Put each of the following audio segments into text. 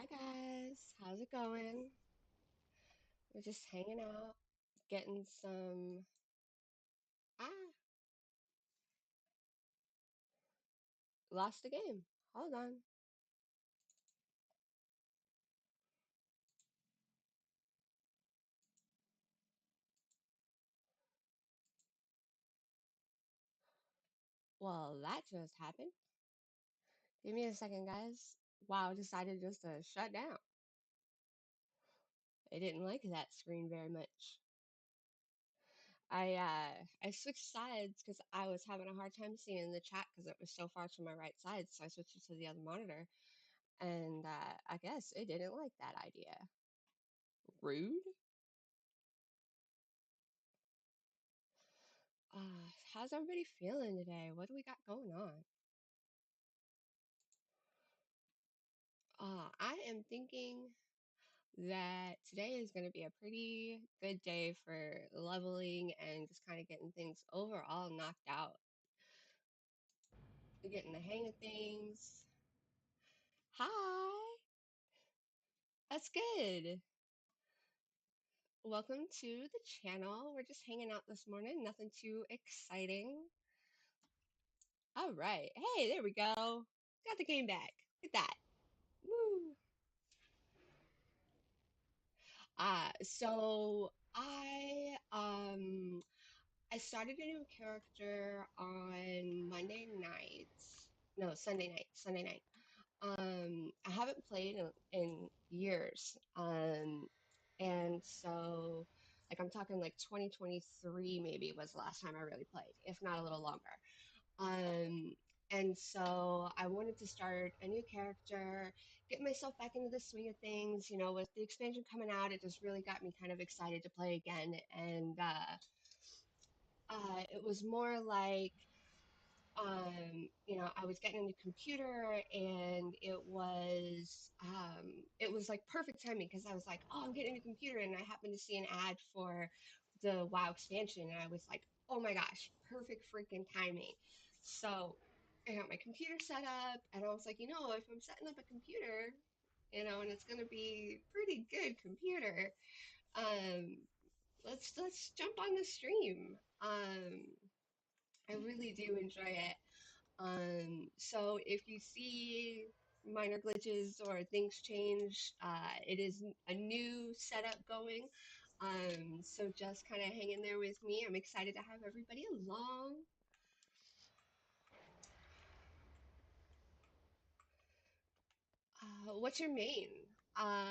Hi guys, how's it going? We're just hanging out, getting some. Ah, lost the game. Hold on. Well, that just happened. Give me a second, guys. WoW decided just to shut down. I didn't like that screen very much. I switched sides because I was having a hard time seeing the chat because it was so far to my right side, so I switched it to the other monitor, and I guess it didn't like that idea. Rude. How's everybody feeling today? What do we got going on? I am thinking that today is going to be a pretty good day for leveling and just kind of getting things overall knocked out, getting the hang of things. Hi, that's good. Welcome to the channel. We're just hanging out this morning, nothing too exciting. All right. Hey, there we go. Got the game back. Look at that. Woo. So I started a new character on Monday night. No, Sunday night. Sunday night. I haven't played in years. And so like I'm talking like 2023 maybe was the last time I really played, if not a little longer. Um, and so I wanted to start a new character, get myself back into the swing of things. With the expansion coming out, it just really got me kind of excited to play again. And it was more like, I was getting a new computer and it was like perfect timing because I was like, oh, I'm getting a new computer. And I happened to see an ad for the WoW expansion. And I was like, oh my gosh, perfect freaking timing. So I got my computer set up and I was like, if I'm setting up a computer, and it's going to be pretty good computer, um, let's jump on the stream. I really do enjoy it. So if you see minor glitches or things change, it is a new setup going. So just kind of hang in there with me. I'm excited to have everybody along. What's your main? Uh,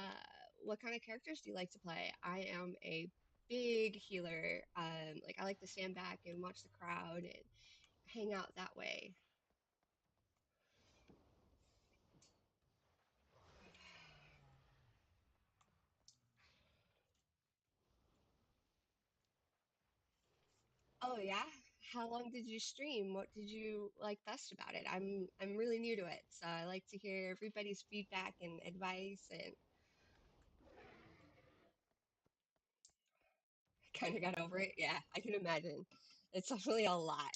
what kind of characters do you like to play? I am a big healer. Like I like to stand back and watch the crowd and hang out that way. Oh yeah? How long did you stream? What did you like best about it? I'm really new to it, so I like to hear everybody's feedback and advice and kind of got over it. Yeah, I can imagine. It's definitely a lot.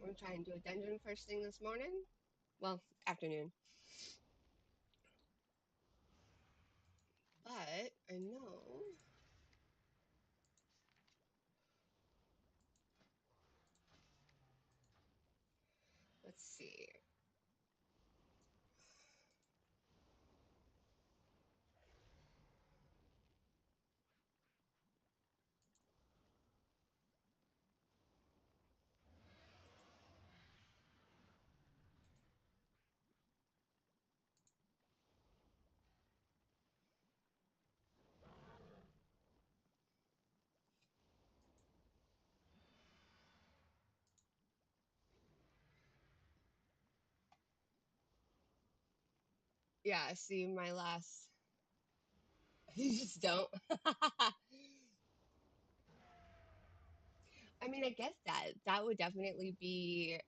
We're trying to do a dungeon first thing this morning. Well, afternoon. But I know, let's see. Yeah, see, my last, you just don't. I mean, I guess that would definitely be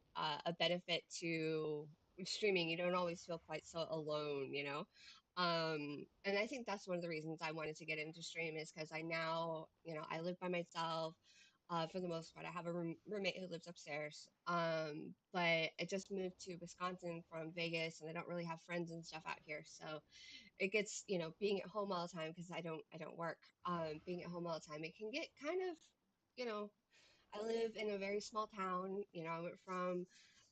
a benefit to streaming. You don't always feel quite so alone, you know? And I think that's one of the reasons I wanted to get into stream is because I now, I live by myself. For the most part, I have a roommate who lives upstairs. But I just moved to Wisconsin from Vegas, and I don't really have friends and stuff out here. So it gets, being at home all the time because I don't work. Being at home all the time, it can get kind of, you know, I live in a very small town. I went from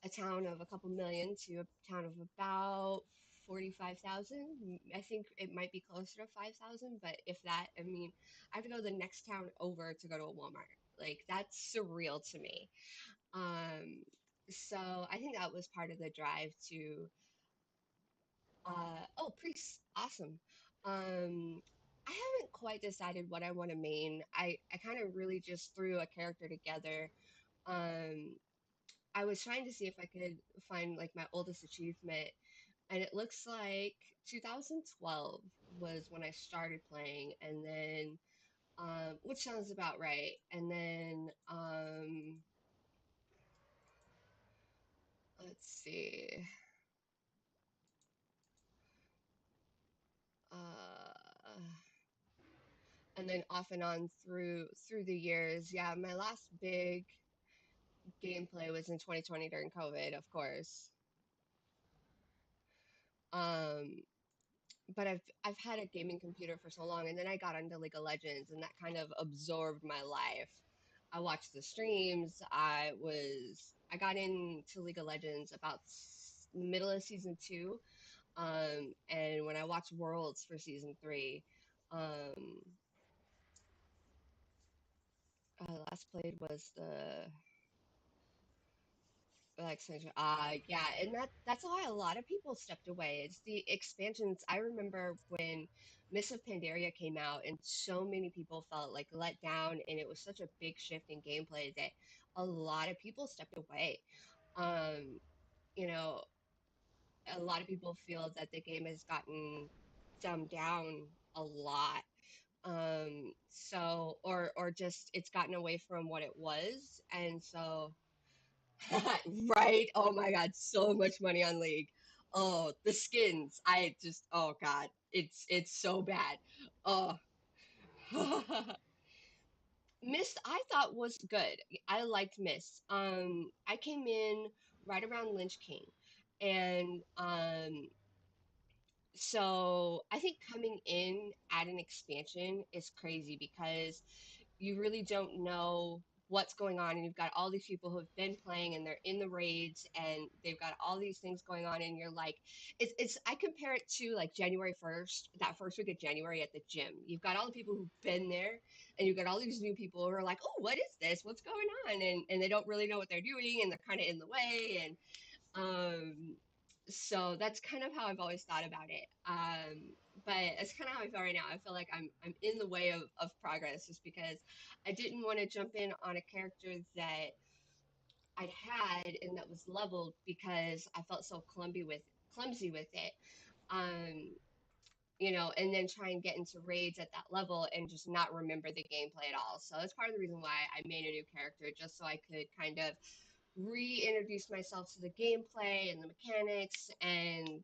a town of a couple million to a town of about 45,000. I think it might be closer to 5,000, but if that, I mean, I have to go to the next town over to go to a Walmart. Like that's surreal to me. Um, so I think that was part of the drive to oh, priests, awesome. I haven't quite decided what I want to main. I kind of really just threw a character together. Um, I was trying to see if I could find like my oldest achievement, and it looks like 2012 was when I started playing, and then which sounds about right. And then let's see. Uh, and then off and on through the years. Yeah, my last big gameplay was in 2020 during COVID, of course. Um, but I've had a gaming computer for so long, and then I got into League of Legends, and that kind of absorbed my life. I watched the streams. I got into League of Legends about middle of season two, and when I watched Worlds for season three, um, last played was the extension. Yeah, and that's why a lot of people stepped away. It's the expansions. I remember when Miss of Pandaria came out, and so many people felt like let down, and it was such a big shift in gameplay that a lot of people stepped away. Um, you know, a lot of people feel that the game has gotten dumbed down a lot. Or just it's gotten away from what it was, and so. Right? Oh my God, so much money on League. Oh, the skins. Oh God, it's so bad. Oh. Mist I thought was good. I liked Mist. I came in right around Lynch King, and so I think coming in at an expansion is crazy because you really don't know what's going on, and you've got all these people who have been playing and they're in the raids and they've got all these things going on, and you're like, it's I compare it to like January 1st, that first week of January at the gym. You've got all the people who've been there, and you've got all these new people who are like, oh, what is this? What's going on? And they don't really know what they're doing, and they're kind of in the way, and um, so that's kind of how I've always thought about it. But it's kind of how I feel right now. I feel like I'm in the way of progress just because I didn't want to jump in on a character that I'd had and that was leveled because I felt so clumsy with it. Um, and then try and get into raids at that level and just not remember the gameplay at all. So that's part of the reason why I made a new character, just so I could kind of reintroduce myself to the gameplay and the mechanics. And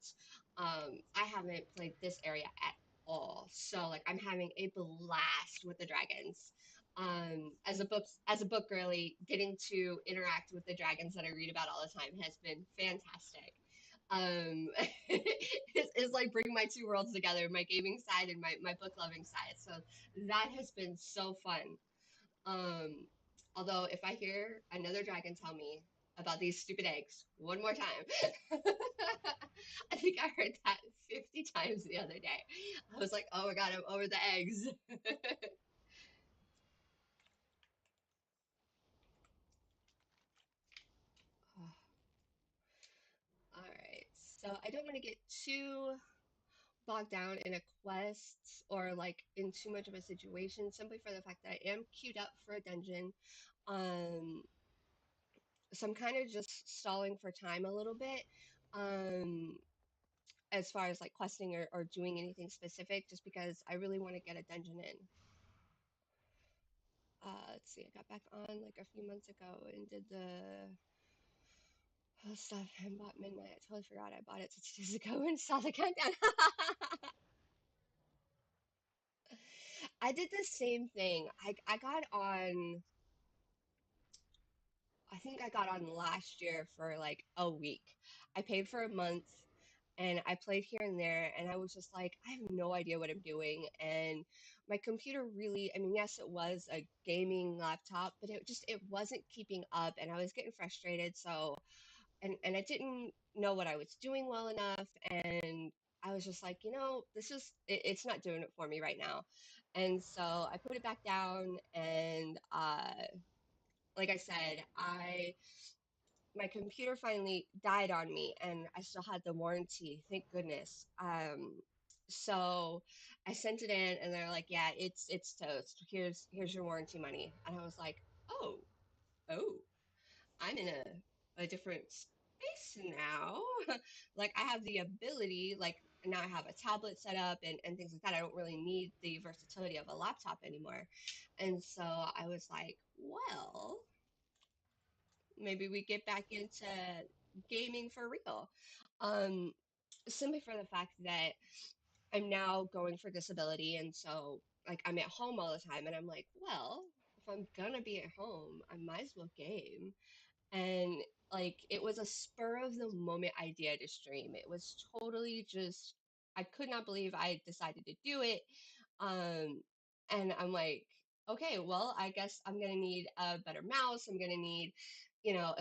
I haven't played this area at all, so like I'm having a blast with the dragons. As a book girly, getting to interact with the dragons that I read about all the time has been fantastic. It's like bringing my two worlds together, my gaming side and my book loving side. So that has been so fun. Um, Although if I hear another dragon tell me about these stupid eggs one more time, I think I heard that 50 times the other day. I was like, oh my God, I'm over the eggs. All right, so I don't want to get too bogged down in a quest or like in too much of a situation simply for the fact that I am queued up for a dungeon. Um, so I'm kind of just stalling for time a little bit. Um, as far as like questing or doing anything specific, just because I really want to get a dungeon in. Let's see, I got back on like a few months ago and did the stuff and bought Midnight. I totally forgot I bought it 6 days ago and saw the countdown. I did the same thing. I got on, I think I got on last year for like a week. I paid for a month and I played here and there, and I was just like, I have no idea what I'm doing. And my computer really, I mean, yes, it was a gaming laptop, but it wasn't keeping up, and I was getting frustrated. So, and I didn't know what I was doing well enough, and I was just like, it's not doing it for me right now. And so I put it back down, and like I said, I my computer finally died on me and I still had the warranty, thank goodness. So I sent it in and they're like, yeah, it's toast. Here's your warranty money. And I was like, oh, I'm in a different space now. Like I have the ability, like now I have a tablet set up and things like that. I don't really need the versatility of a laptop anymore. And so I was like, well, maybe we get back into gaming for real. Um, Simply for the fact that I'm now going for disability, and so like I'm at home all the time, and I'm like, well, if I'm gonna be at home, I might as well game. And like it was a spur of the moment idea to stream. It was totally just I could not believe I decided to do it. Um, and I'm like, okay, well, I guess I'm gonna need a better mouse. I'm gonna need,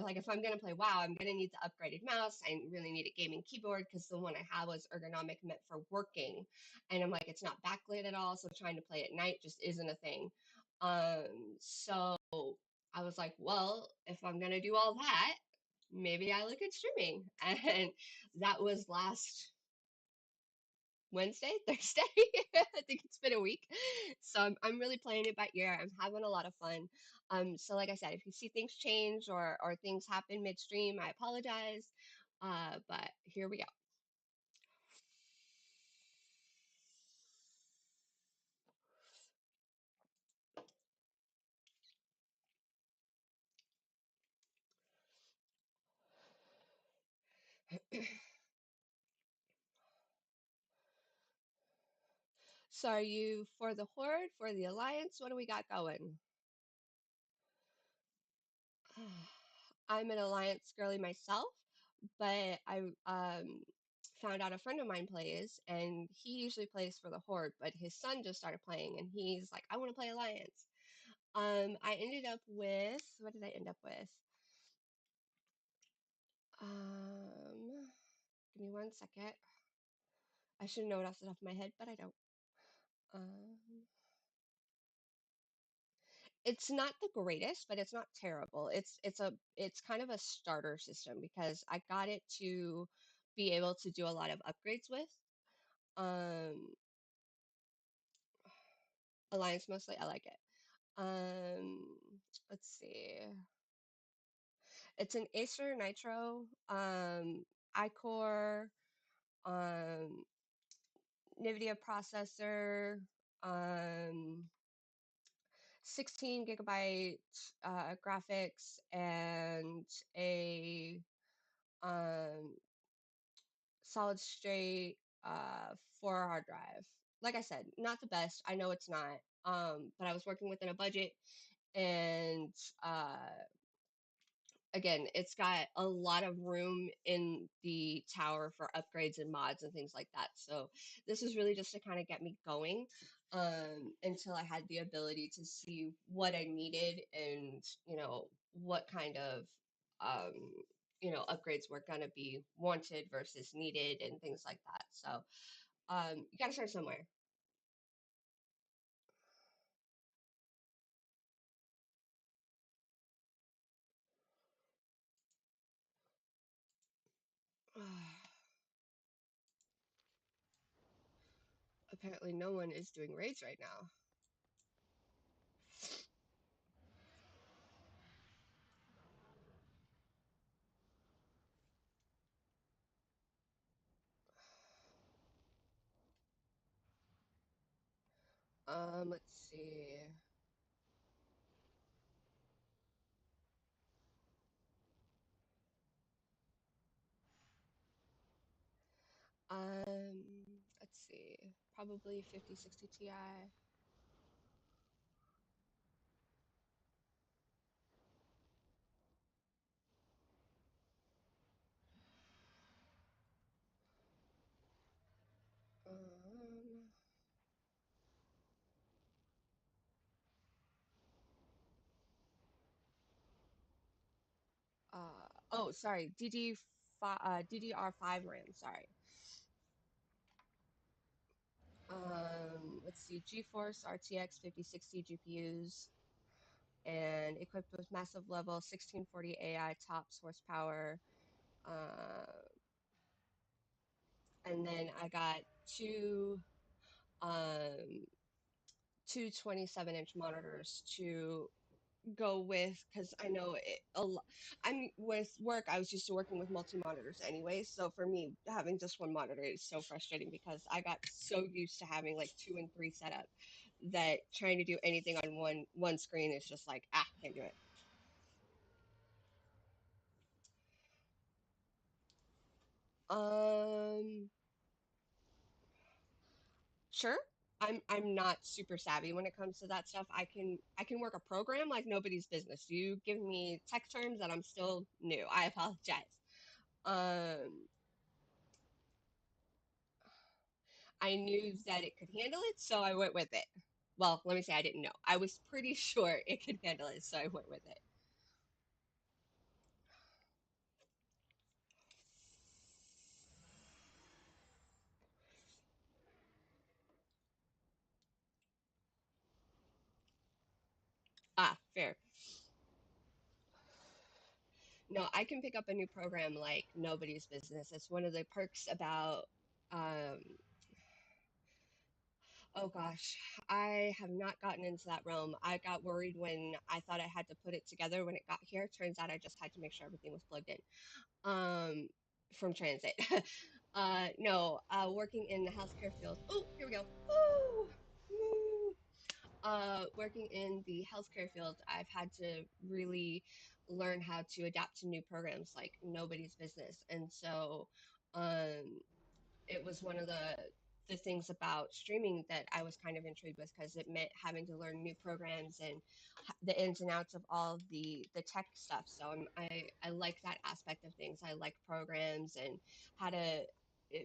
like if I'm gonna play WoW, I'm gonna need the upgraded mouse. I really need a gaming keyboard because the one I have was ergonomic meant for working. And I'm like, it's not backlit at all, so trying to play at night just isn't a thing. So I was like, well, if I'm gonna do all that, maybe I look at streaming. And that was last Wednesday, Thursday. I think it's been a week. So I'm really playing it by ear. I'm having a lot of fun. So like I said, if you see things change or things happen midstream, I apologize. But here we go. So are you for the Horde, for the Alliance? What do we got going? I'm an Alliance girly myself, but I found out a friend of mine plays, and he usually plays for the Horde, but his son just started playing, and he's like, I want to play Alliance. I ended up with, what did I end up with? Um, Give me one second. I should know it off the top of my head, but I don't. Um, it's not the greatest, but it's not terrible. It's kind of a starter system because I got it to be able to do a lot of upgrades with. Um, Alliance mostly, I like it. Um, let's see. It's an Acer Nitro, iCore, um, NVIDIA processor, um, 16 gigabyte graphics, and a um, solid state 4 hard drive. Like I said, not the best. I know it's not. But I was working within a budget, and uh, again, it's got a lot of room in the tower for upgrades and mods and things like that. So this was really just to kind of get me going until I had the ability to see what I needed and, what kind of, um, upgrades were going to be wanted versus needed and things like that. So you got to start somewhere. Apparently, no one is doing raids right now. Let's see. Let's see. Probably 5060 Ti. Um, oh, sorry, DDR5 RAM, sorry. Let's see, GeForce RTX 5060 GPUs and equipped with massive level 1640 AI tops horsepower. Uh, and then I got um, two 27-inch monitors to go with because I know I'm with work. I was used to working with multi monitors anyway, so for me, having just one monitor is so frustrating because I got so used to having like two and three set up that trying to do anything on one screen is just like can't do it. Um, sure. I'm not super savvy when it comes to that stuff. I can work a program like nobody's business. You give me tech terms and I'm still new. I apologize. Um, I knew that it could handle it, so I went with it. Well, let me say I didn't know. I was pretty sure it could handle it, so I went with it. Ah, fair. No, I can pick up a new program like nobody's business. It's one of the perks about, um, oh gosh, I have not gotten into that realm. I got worried when I thought I had to put it together when it got here. Turns out I just had to make sure everything was plugged in. Um, from transit. No, working in the healthcare field. Oh, here we go. Woo! Woo! Working in the healthcare field, I've had to really learn how to adapt to new programs like nobody's business. And so, um, it was one of the things about streaming that I was kind of intrigued with because it meant having to learn new programs and the ins and outs of all the tech stuff. So I like that aspect of things. I like programs and how to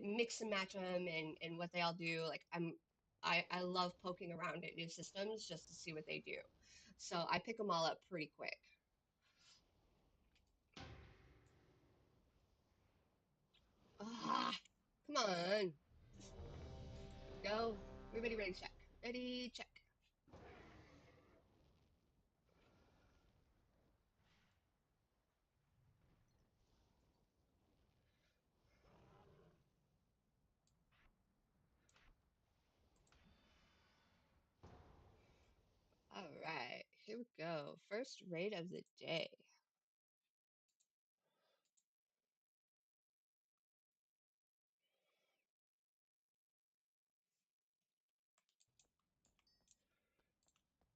mix and match them and what they all do. Like I love poking around at new systems just to see what they do. So I pick them all up pretty quick. Ah, come on, go. Everybody ready, check. Ready, check. All right, here we go. First raid of the day,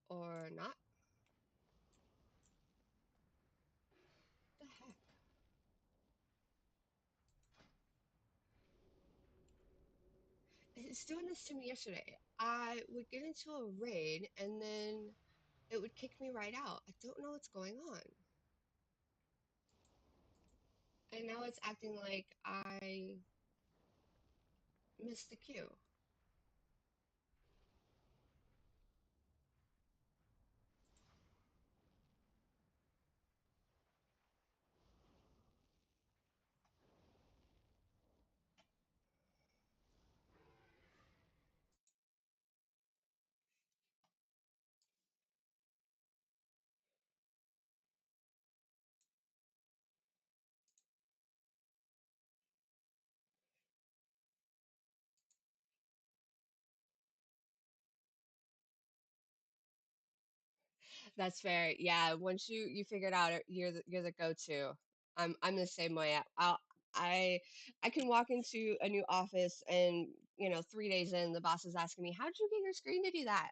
or not? The heck? It's doing this to me yesterday. I would get into a raid and then it would kick me right out. I don't know what's going on. And now it's acting like I missed the queue. That's fair. Yeah, once you figure it out, you're the go-to. I'm the same way. I I can walk into a new office and 3 days in, the boss is asking me, "How did you get your screen to do that?"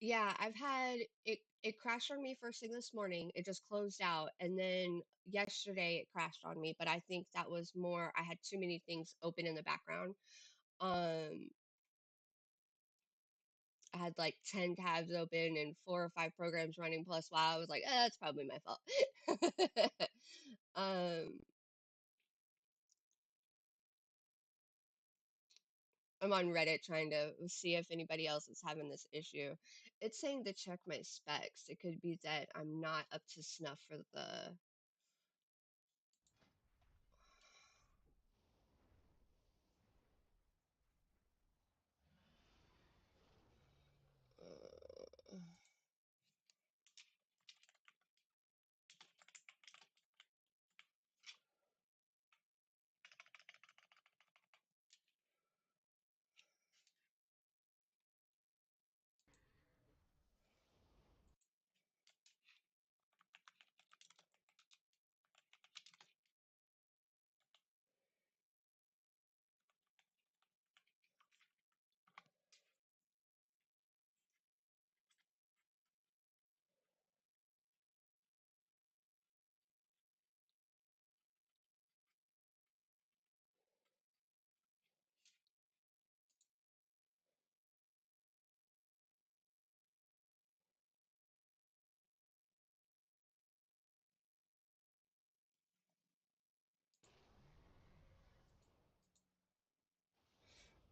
Yeah, I've had it crashed on me first thing this morning. It just closed out, and then yesterday it crashed on me, but I think that was more I had too many things open in the background. Um, I had like 10 tabs open and 4 or 5 programs running plus WoW. I was like, that's probably my fault. Um, I'm on Reddit trying to see if anybody else is having this issue. It's saying to check my specs. It could be that I'm not up to snuff for the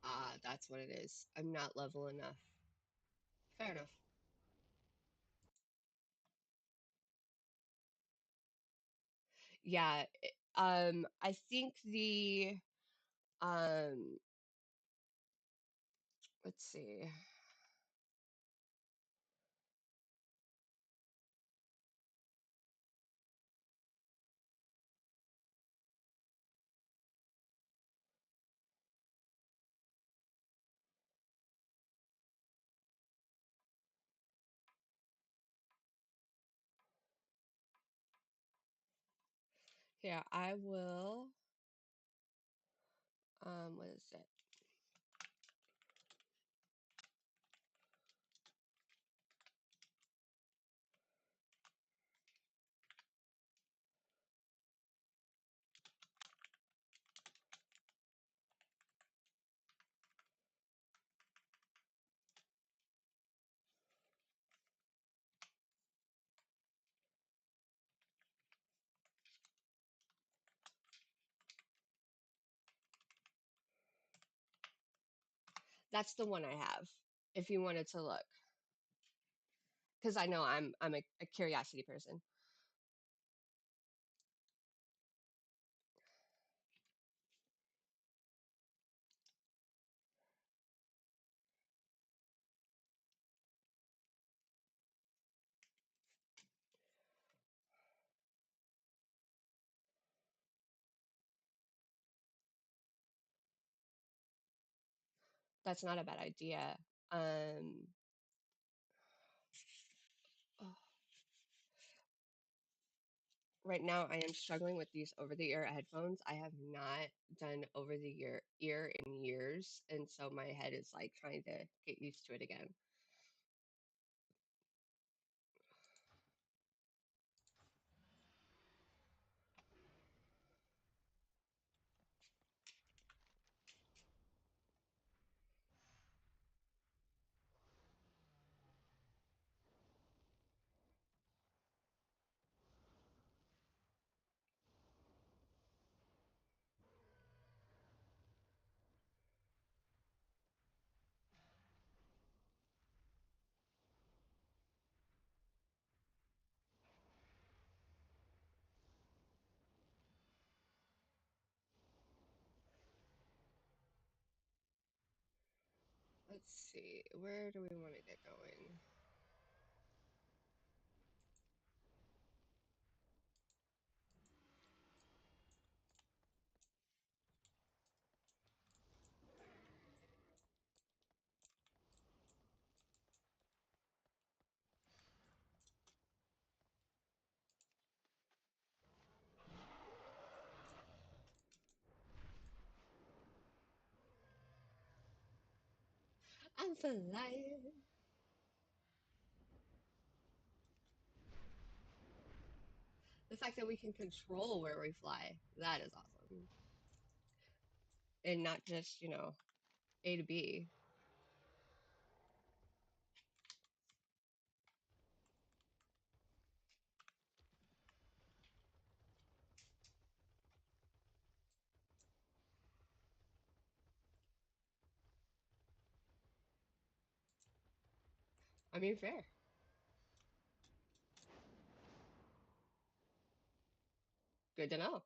uh, that's what it is. I'm not level enough. Fair enough. Yeah, I think um, let's see. Here, I will, what is it? That's the one I have, if you wanted to look, because I know I'm a curiosity person. That's not a bad idea. Um, oh, right now I am struggling with these over-the-ear headphones. I have not done over-the-ear in years, and so my head is like trying to get used to it again. Let's see. Where do we want to get going? I'm flying. The fact that we can control where we fly, that is awesome. And not just, A to B. I mean, fair. Good to know.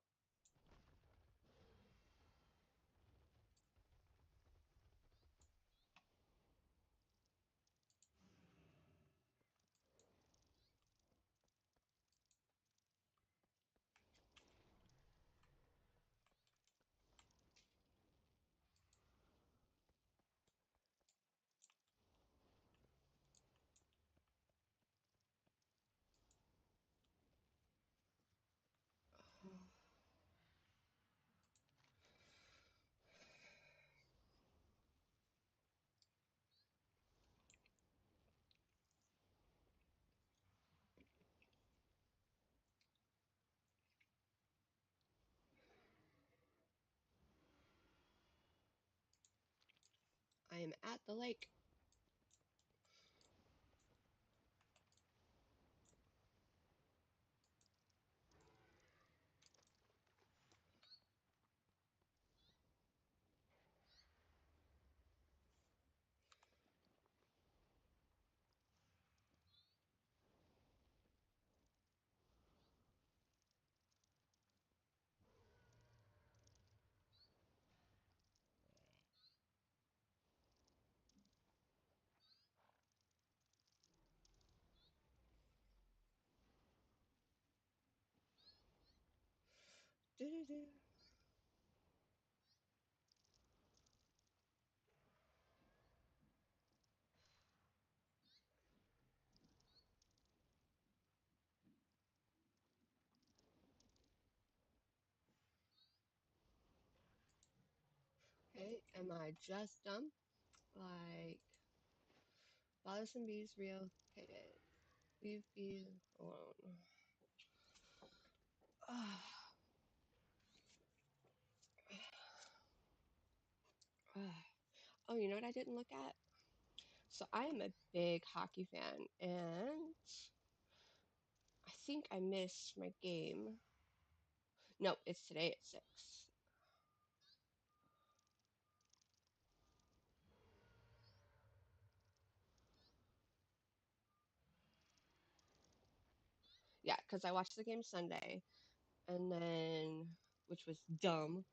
I am at the lake. Doo-doo-doo. Okay, am I just dumb? Like, bother some bees relocated. Leave bees alone. Oh, you know what I didn't look at? So I am a big hockey fan, and I think I missed my game. No, it's today at 6. Yeah, because I watched the game Sunday, and then, which was dumb.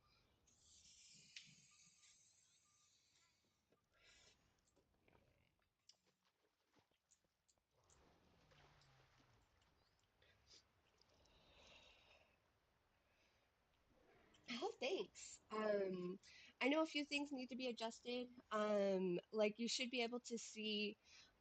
Oh, thanks. I know a few things need to be adjusted. Like you should be able to see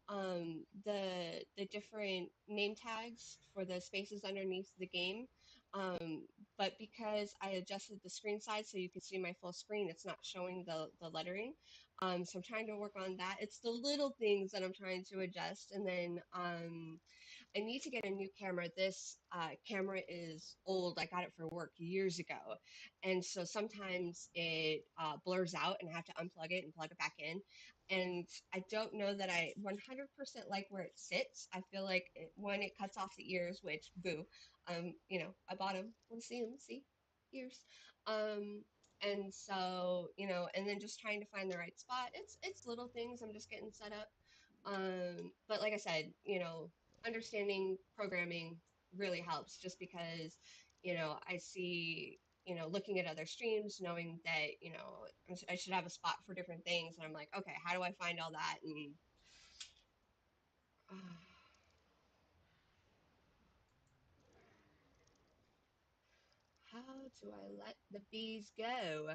the different name tags for the spaces underneath the game. Um, but because I adjusted the screen size so you can see my full screen, it's not showing the lettering. So I'm trying to work on that. It's the little things that I'm trying to adjust, and then I need to get a new camera. This camera is old. I got it for work years ago. And so sometimes it blurs out and I have to unplug it and plug it back in. And I don't know that I 100% like where it sits. I feel like when it cuts off the ears, which boo, I bought them. Want to see them? See? Ears. Um, and so, and then just trying to find the right spot. It's little things. I'm just getting set up. But like I said, understanding programming really helps just because, I see. looking at other streams, knowing that, I should have a spot for different things. And I'm like, okay, how do I find all that? And uh, how do I let the bees go?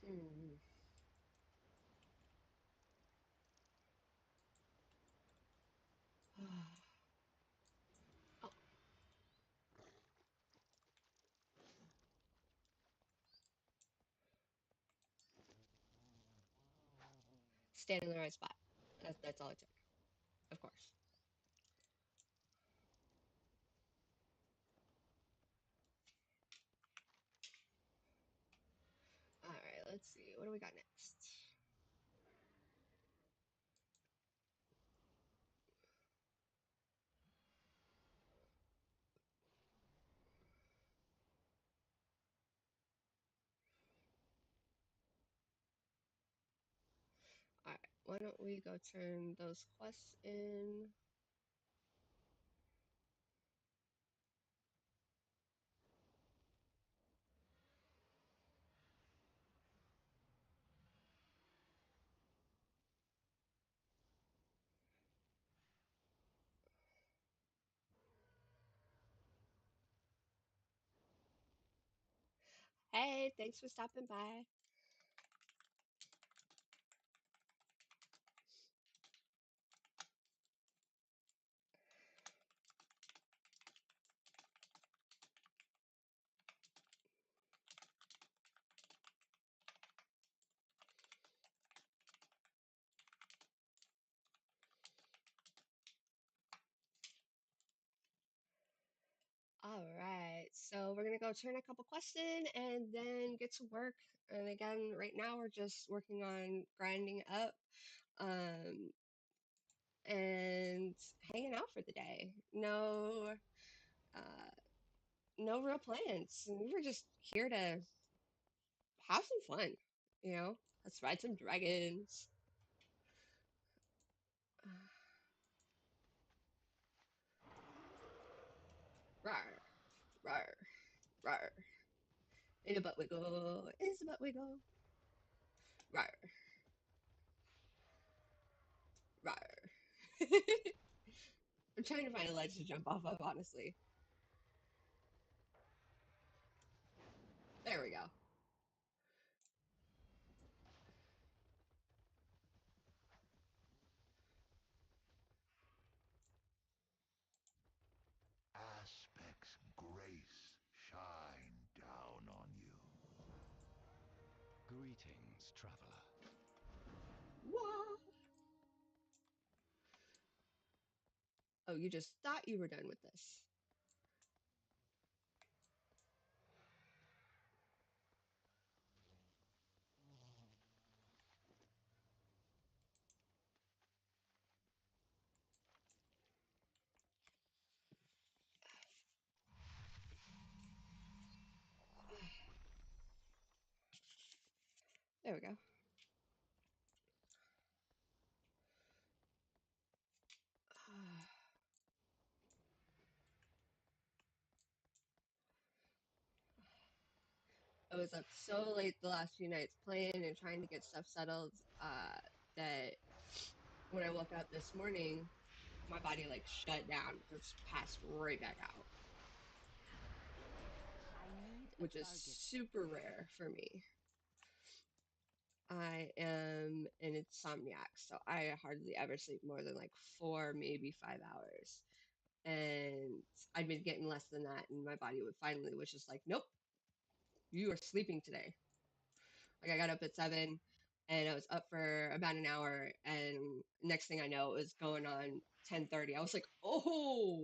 Hmm. Oh, stand in the right spot. That's all it took, of course. All right, let's see. What do we got next? All right, why don't we go turn those quests in? Hey, thanks for stopping by. All right, so we're gonna go turn a couple quests in and then get to work. And again, right now we're just working on grinding up, um, and hanging out for the day. Uh, no real plans. We were just here to have some fun, you know. Let's ride some dragons. Rar, rar, rar. In a butt wiggle, is a butt wiggle. Rar, rar. I'm trying to find a ledge to jump off of, honestly. There we go. Aspect's grace shine down on you. Greetings, traveler. What? Oh, you just thought you were done with this. There we go. I was up so late the last few nights playing and trying to get stuff settled, that when I woke up this morning, my body like shut down, just passed right back out, I need a which is target. super rare for me. I am an insomniac, so I hardly ever sleep more than like 4, maybe 5 hours. And I'd been getting less than that, and my body would finally was just like, nope, you are sleeping today. Like I got up at 7 and I was up for about an hour, and next thing I know it was going on 10:30. I was like, oh,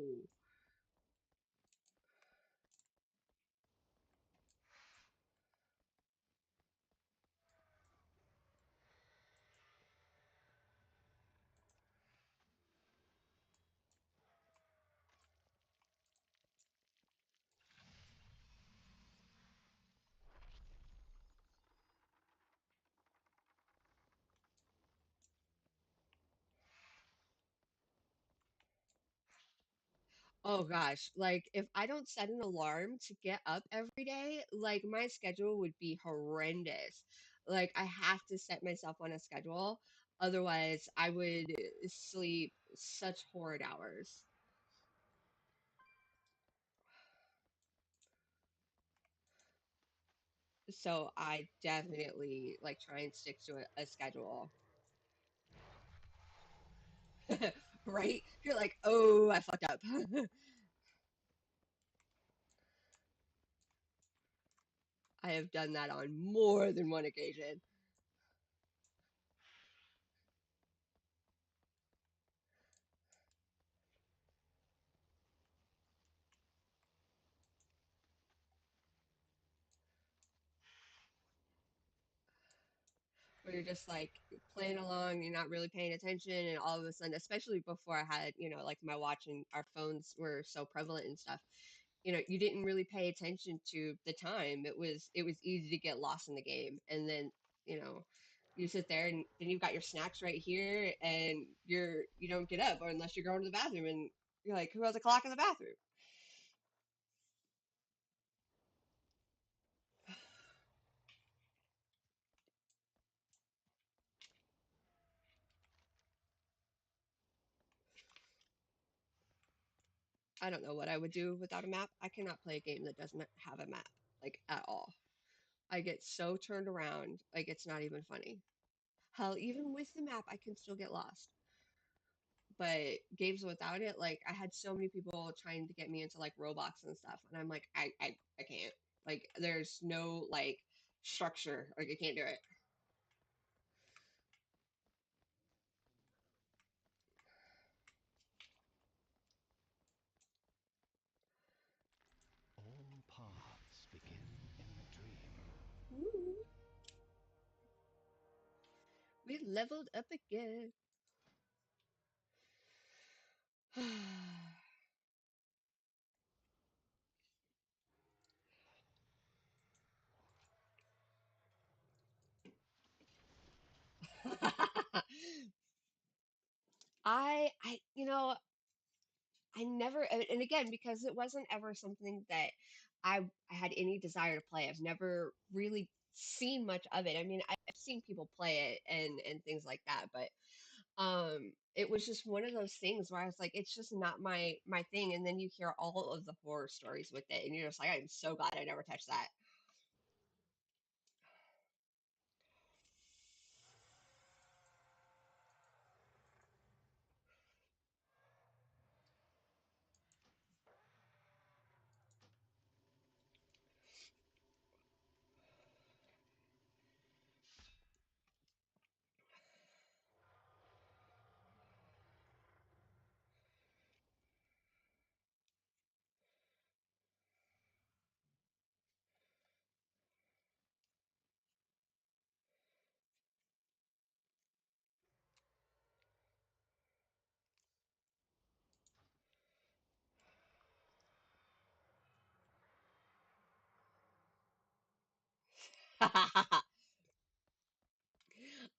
Oh gosh, like if I don't set an alarm to get up every day, like my schedule would be horrendous. Like I have to set myself on a schedule, otherwise I would sleep such horrid hours. So I definitely like try and stick to a schedule. Right? You're like, oh, I fucked up. I have done that on more than one occasion. Where you're just like playing along, you're not really paying attention, and all of a sudden, especially before I had, like my watch and our phones were so prevalent and stuff, you didn't really pay attention to the time. It was easy to get lost in the game, and then, you know, you sit there and then you've got your snacks right here, and you don't get up, or unless you're going to the bathroom, and you're like, who has a clock in the bathroom? I don't know what I would do without a map. I cannot play a game that doesn't have a map, like at all. I get so turned around, like it's not even funny. Hell, even with the map, I can still get lost. But games without it, like I had so many people trying to get me into like Roblox and stuff, and I'm like, I can't. Like, there's no like structure. Like, I can't do it. All paths begin in the dream. Ooh, we leveled up again. I never, and again, because it wasn't ever something that I had any desire to play. I've never really seen much of it. I mean, I've seen people play it and things like that, but it was just one of those things where I was like, it's just not my thing. And then you hear all of the horror stories with it, and you're just like, I'm so glad I never touched that.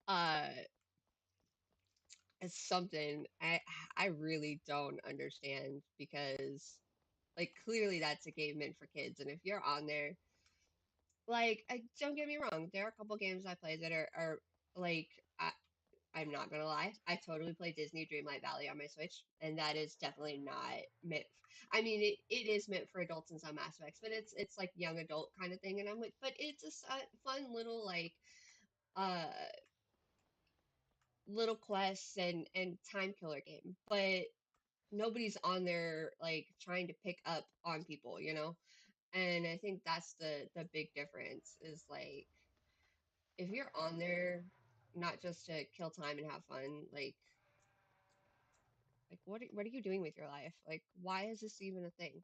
uh, it's something I really don't understand because like clearly that's a game meant for kids, and if you're on there, like, don't get me wrong, there are a couple games I play that are like I'm not gonna lie, I totally play Disney Dreamlight Valley on my Switch, and that is definitely not meant. I mean, it is meant for adults in some aspects, but it's like young adult kind of thing, and I'm like, but it's a fun little like uh little quests and time killer game, but nobody's on there like trying to pick up on people, And I think that's the big difference is like if you're on there not just to kill time and have fun, like what are you doing with your life? Like why is this even a thing?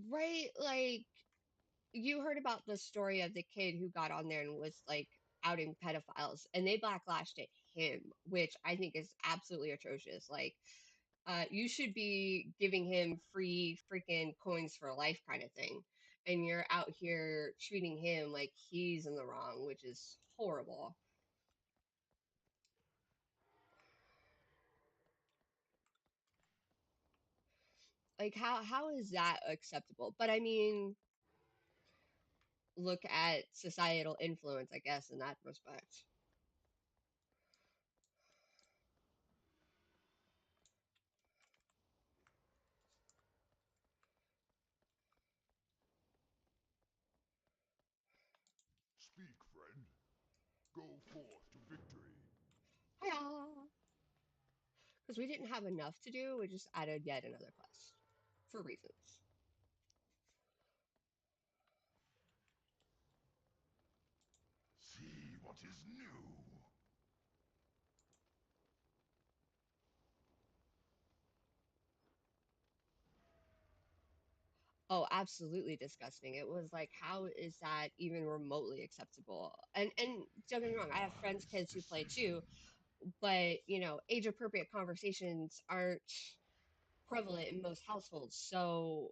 right? Like you heard about the story of the kid who got on there and was like outing pedophiles, and they backlashed at him, which I think is absolutely atrocious. Like, you should be giving him free freaking coins for life kind of thing, and you're out here treating him like he's in the wrong, which is horrible. Like, how is that acceptable? But I mean, look at societal influence, I guess, in that respect. Speak, friend. Go forth to victory. Hiya! Because we didn't have enough to do, we just added yet another quest for reasons. See what is new. Oh, absolutely disgusting. It was like, how is that even remotely acceptable? And don't get me wrong, I have friends, Wise kids who play too, decision. but age appropriate conversations aren't prevalent in most households. So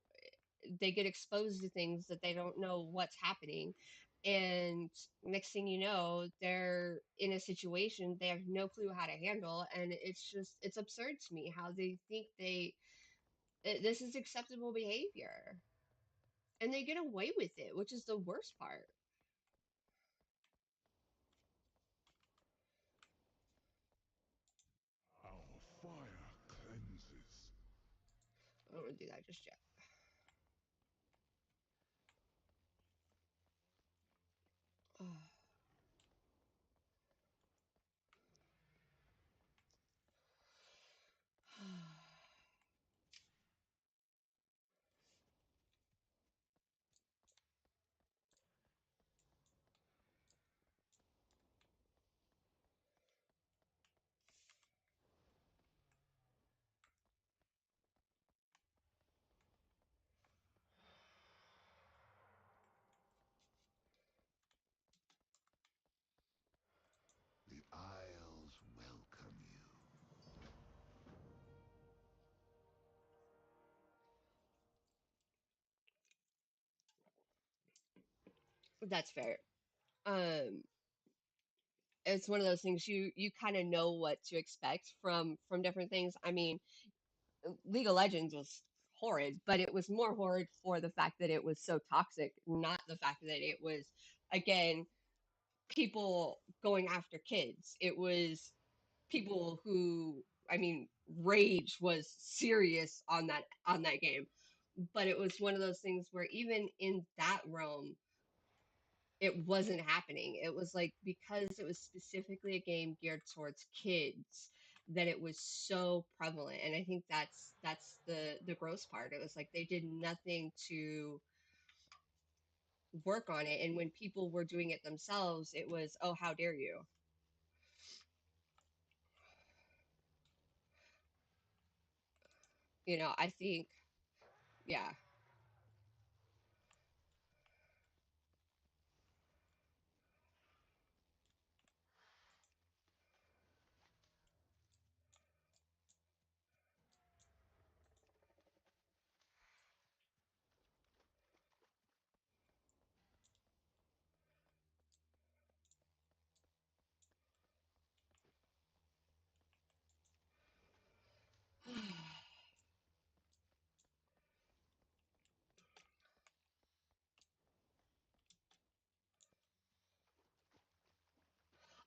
they get exposed to things that they don't know what's happening. And next thing you know, they're in a situation they have no clue how to handle. And it's absurd to me how they think this is acceptable behavior. And they get away with it, which is the worst part. Our fire cleanses. I don't want to do that just yet. The Isles welcome you. That's fair. Um, it's one of those things you kind of know what to expect from different things. I mean, League of Legends was horrid, but it was more horrid for the fact that it was so toxic, not the fact that it was, again, people going after kids. It was people who, I mean, rage was serious on that game. But it was one of those things where even in that realm, it wasn't happening. It was like because it was specifically a game geared towards kids that it was so prevalent. And I think that's the gross part. It was like they did nothing to work on it. And when people were doing it themselves, it was, oh, how dare you? I think, yeah.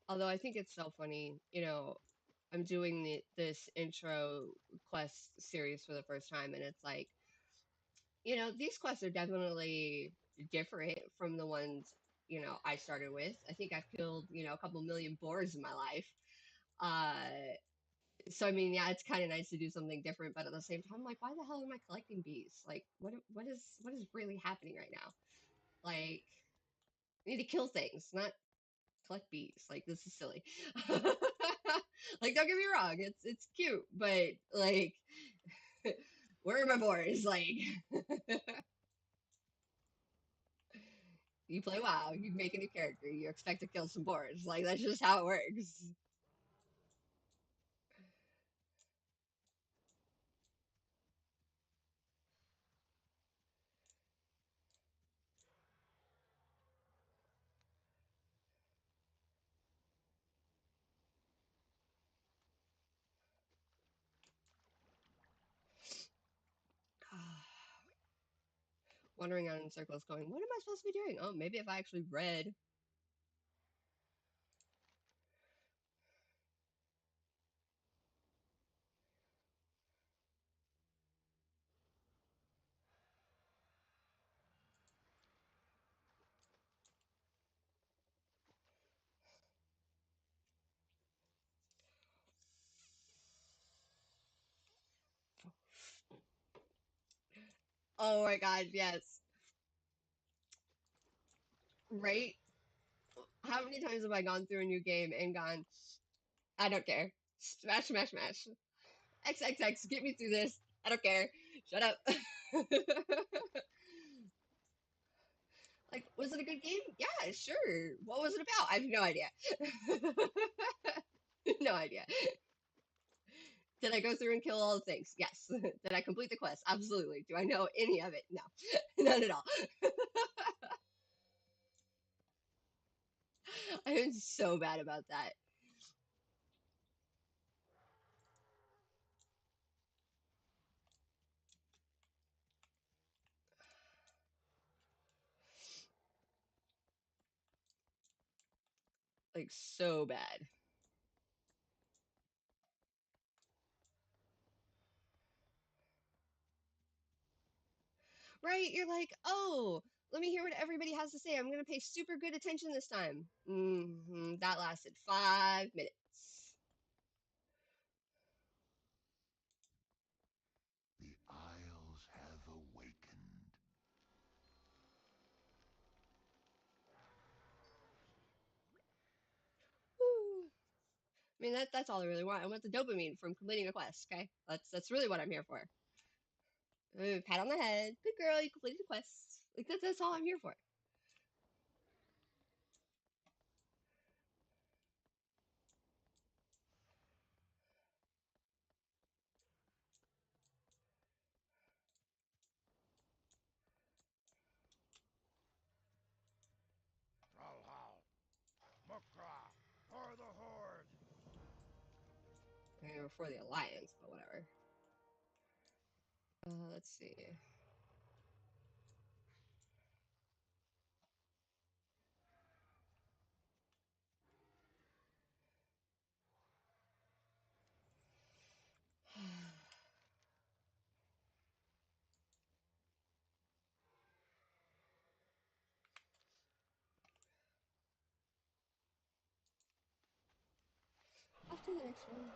Although I think it's so funny, I'm doing this intro quest series for the first time, and it's like, these quests are definitely different from the ones, I started with. I think I've killed, a couple million boars in my life. So I mean, yeah, it's kind of nice to do something different, but at the same time, I'm like, why the hell am I collecting bees? Like, what is really happening right now? Like, I need to kill things, not collect bees. Like, this is silly. Like, don't get me wrong, it's cute, but like, where are my boars? Like, You play WoW, you make a new character, you expect to kill some boars. Like that's just how it works. Wandering around in circles going, what am I supposed to be doing? Oh, maybe if I actually read. Oh my god, yes. Right? How many times have I gone through a new game and gone, I don't care. Smash, smash, smash. X, X, X, get me through this. I don't care. Shut up. Like, was it a good game? Yeah, sure. What was it about? I have no idea. No idea. Did I go through and kill all the things? Yes. Did I complete the quest? Absolutely. Do I know any of it? No. None at all. I am so bad about that. Like, so bad. Right? You're like, oh, let me hear what everybody has to say. I'm going to pay super good attention this time. That lasted 5 minutes. The Isles have awakened. Woo. I mean, that's all I really want. I want the dopamine from completing a quest, okay? That's really what I'm here for. Pat on the head. Good girl, you completed the quest. Like, that's all I'm here for. Tralhal, Mukra, for the Horde! I mean, for the Alliance, but whatever. Let's see. Off to the next one.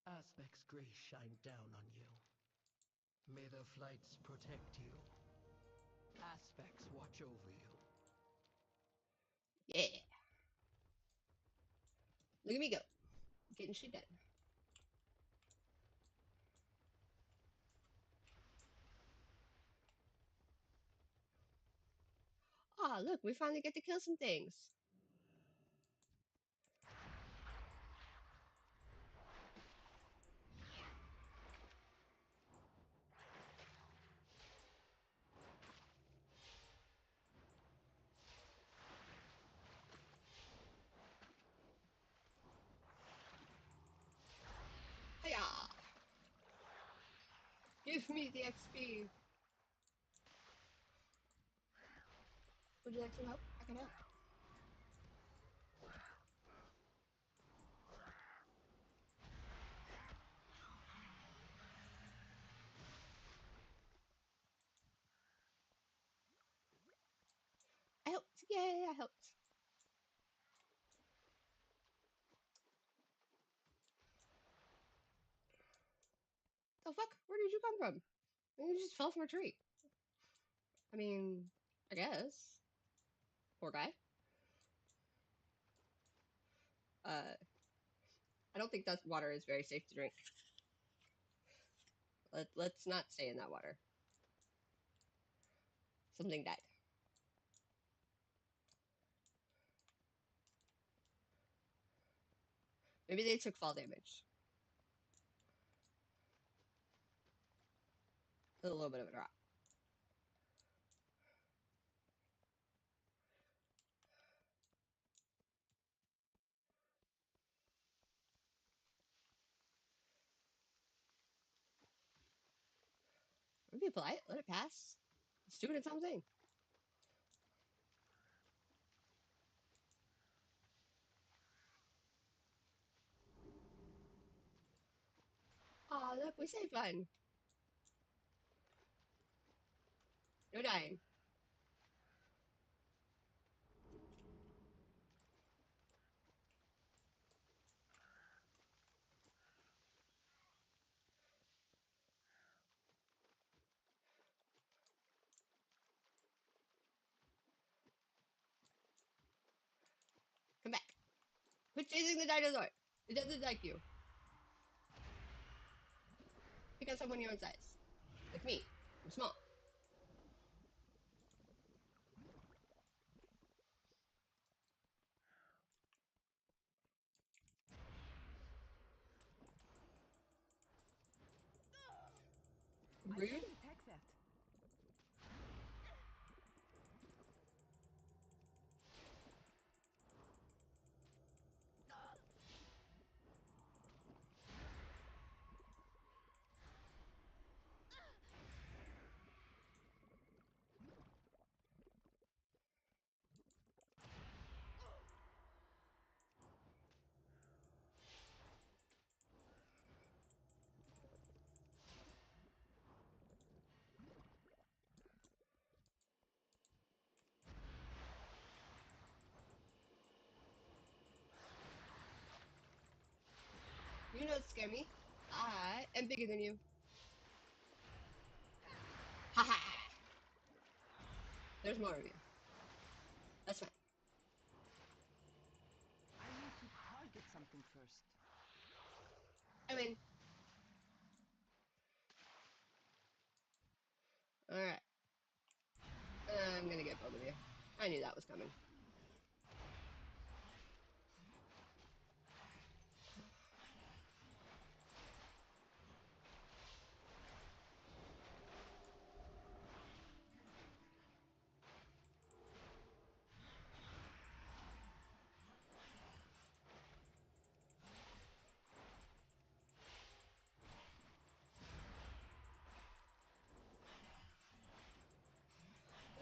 Aspect's grace shine down on you. May the flights protect you. Aspects watch over you. Yeah. Look at me go. Getting shit done. Ah, look, we finally get to kill some things. Hiya! Give me the XP. Would you like some help? I can help. I helped. Yay, I helped. The fuck? Where did you come from? You just fell from a tree. I mean, I guess. Poor guy. Uh, I don't think that water is very safe to drink. Let's not stay in that water. Something died. Maybe they took fall damage. A little bit of a drop. Be polite. Let it pass. It's doing its own thing. Oh, look, we saved one. No dying. Come back. Quit chasing the dinosaur. It doesn't like you. Pick on someone your own size. Like me. I'm small. I Rude. can't detect that. You know what scare me? I am bigger than you. Ha ha! There's more of you. That's fine. I need to target something first. I mean, alright. I'm gonna get both of you. I knew that was coming.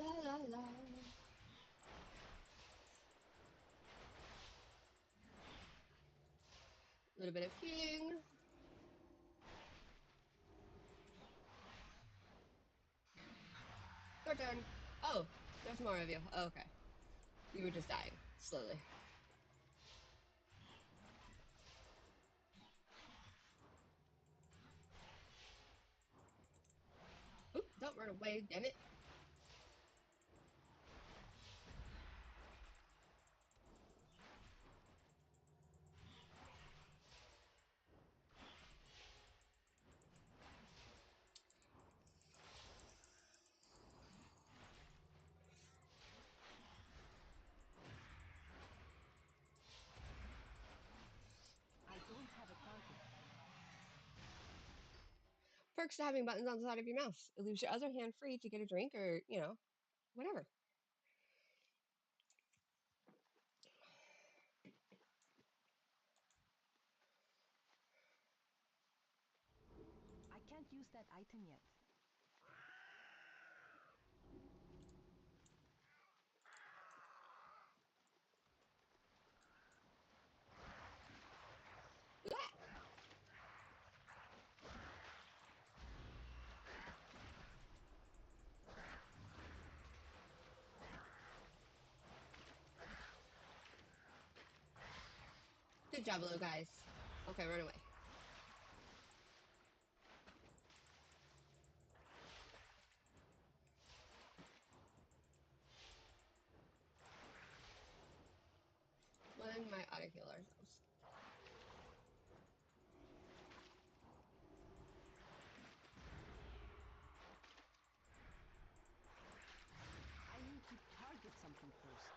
La la la. A little bit of healing. Your turn. Oh, there's more of you. Oh, okay. You were just dying slowly. Oop, don't run away, damn it. I don't have a target. Perks to having buttons on the side of your mouse. It leaves your other hand free to get a drink or, whatever. I can't use that item yet. Ah, good job, little guys. Okay, run away. When my gotta heal ourselves. I need to target something first.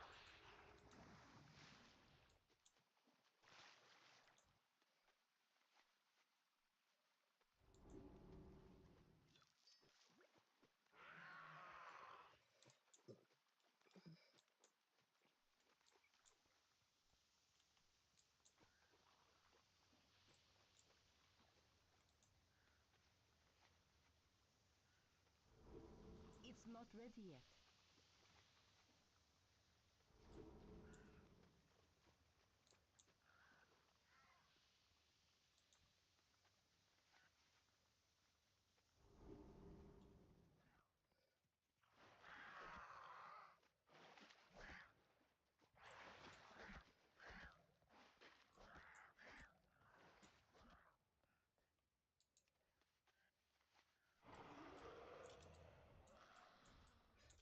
It's not ready yet.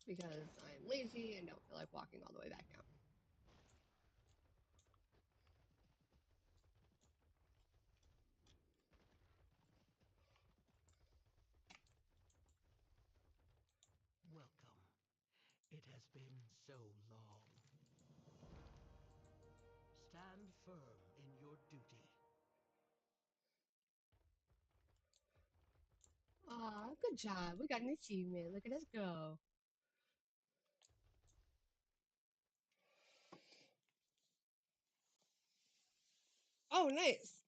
Because I'm lazy and don't feel like walking all the way back down. Welcome. It has been so long. Stand firm in your duty. Aw, good job. We got an achievement. Look at us go. Oh, nice.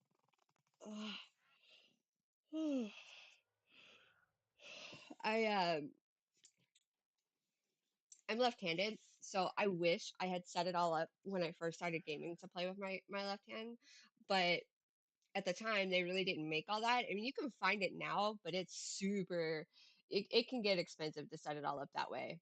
I I'm left-handed, so I wish I had set it all up when I first started gaming to play with my left hand, but at the time they really didn't make all that. I mean, you can find it now, but it's super it can get expensive to set it all up that way.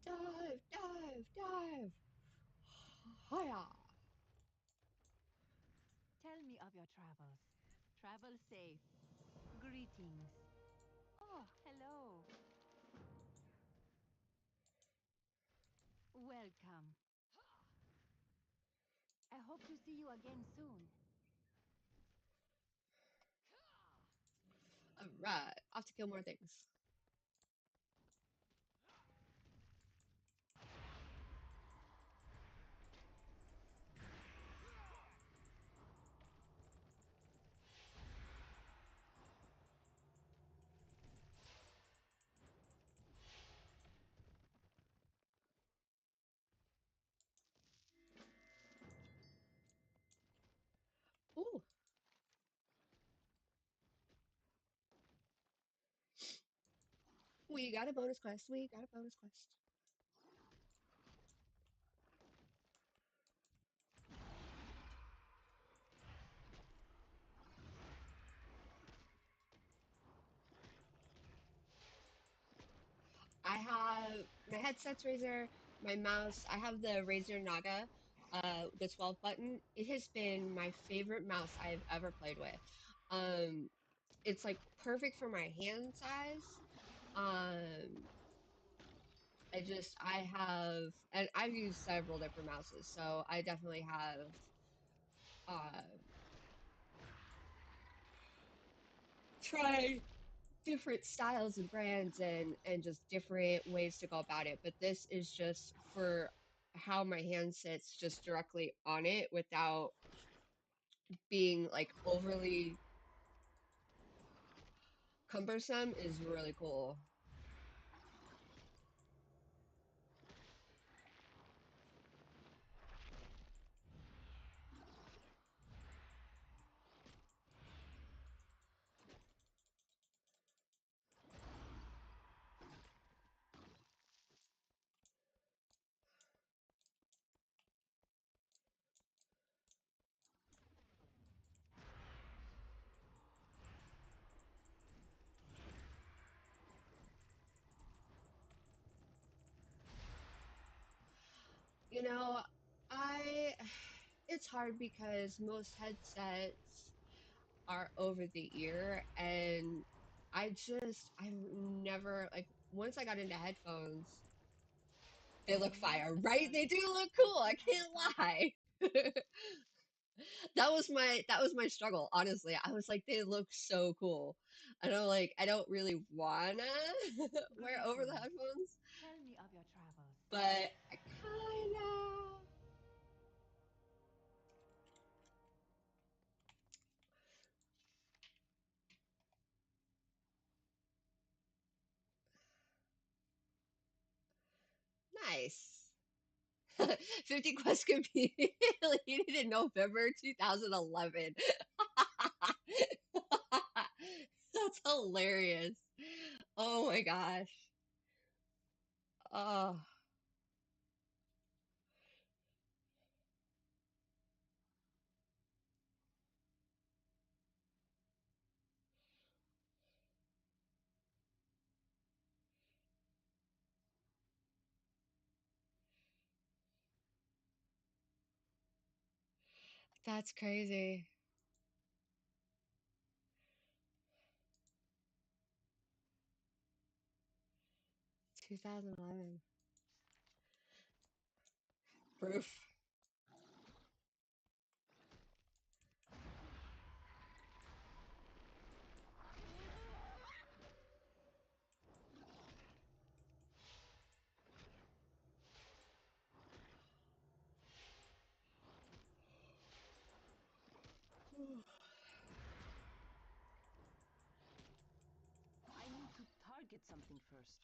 Dive, dive, dive. Hiya. Tell me of your travels. Travel safe. Greetings. Oh, hello. Welcome. I hope to see you again soon. All right, off to kill more things. Ooh, we got a bonus quest. We got a bonus quest. I have my headset's Razer, my mouse. I have the Razer Naga, the 12 button. It has been my favorite mouse I've ever played with. Um, it's like perfect for my hand size. Um, I have, and I've used several different mouses, so I definitely have uh, tried different styles and brands and just different ways to go about it. But this is just for how my hand sits just directly on it without being like overly cumbersome is really cool. You know, I it's hard because most headsets are over the ear and I've never like once I got into headphones, they look Yes, fire, right? because They do look I cool. I do have a can't problem. lie. That was my struggle, honestly. I was like, they look so cool. And I'm like, I don't really wanna wear over the Greetings. headphones, Tell me of your travels. but I kinda. Nice. 50 Quest could be deleted in November 2011. That's hilarious. Oh my gosh. Oh, that's crazy. 2011. Proof. I need to target something first.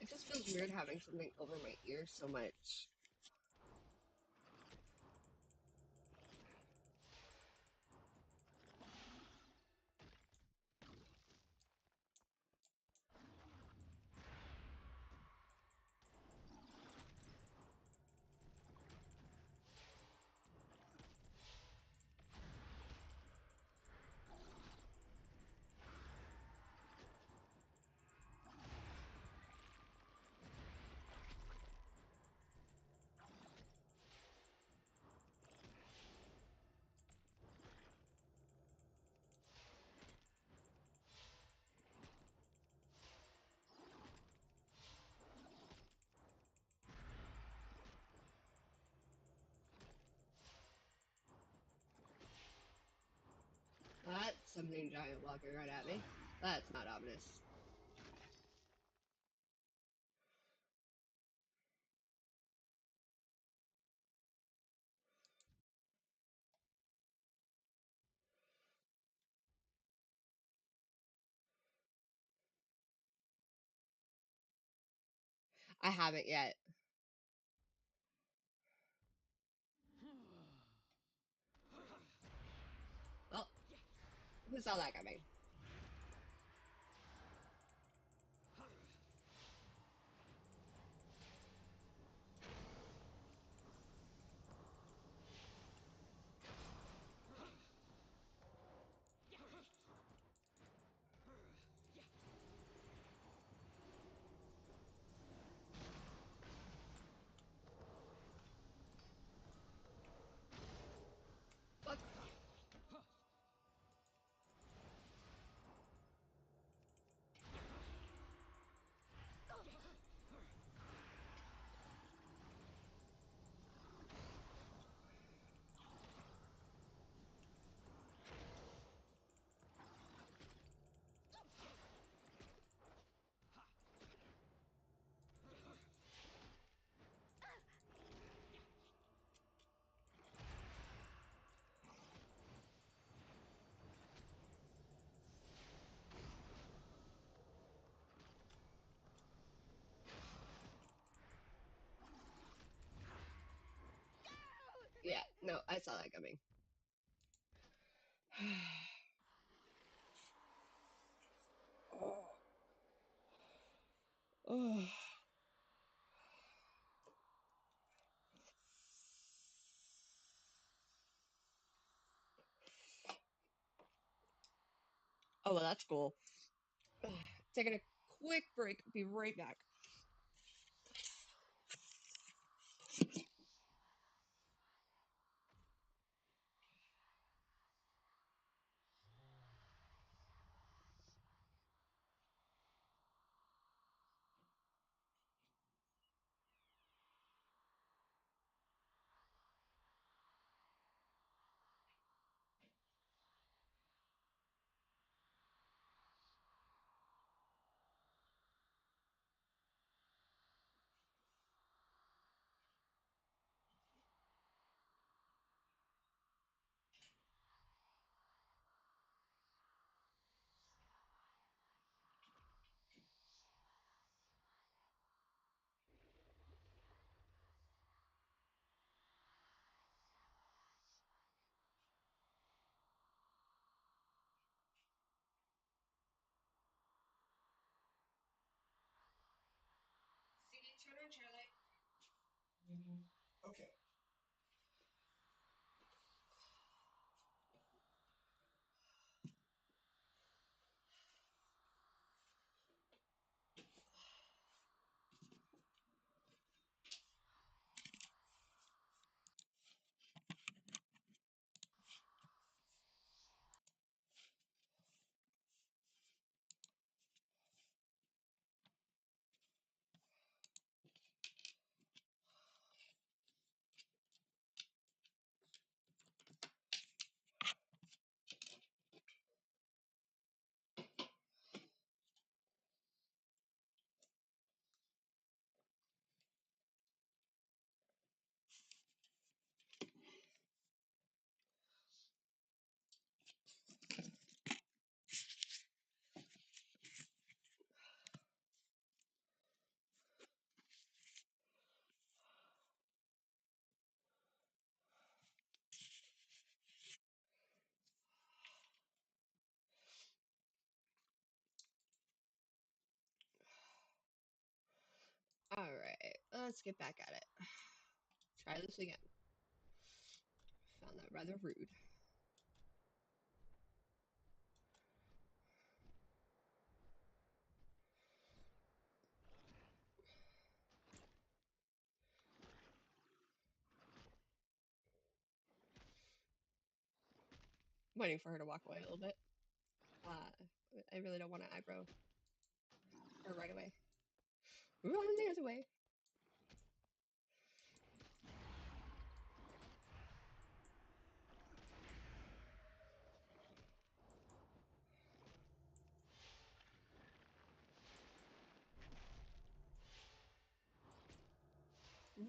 It just feels weird having something over my ear so much. That's something giant walking right at me. That's not ominous. I haven't yet. Well, who saw that coming? Fuck. I saw that coming. Oh. Oh. Oh, well, that's cool. Taking a quick break. Be right back. CD, turn on chair light. Okay. All right, let's get back at it. Try this again. Found that rather rude. Waiting for her to walk away a little bit. I really don't want an eyebrow or right away. Run the other way.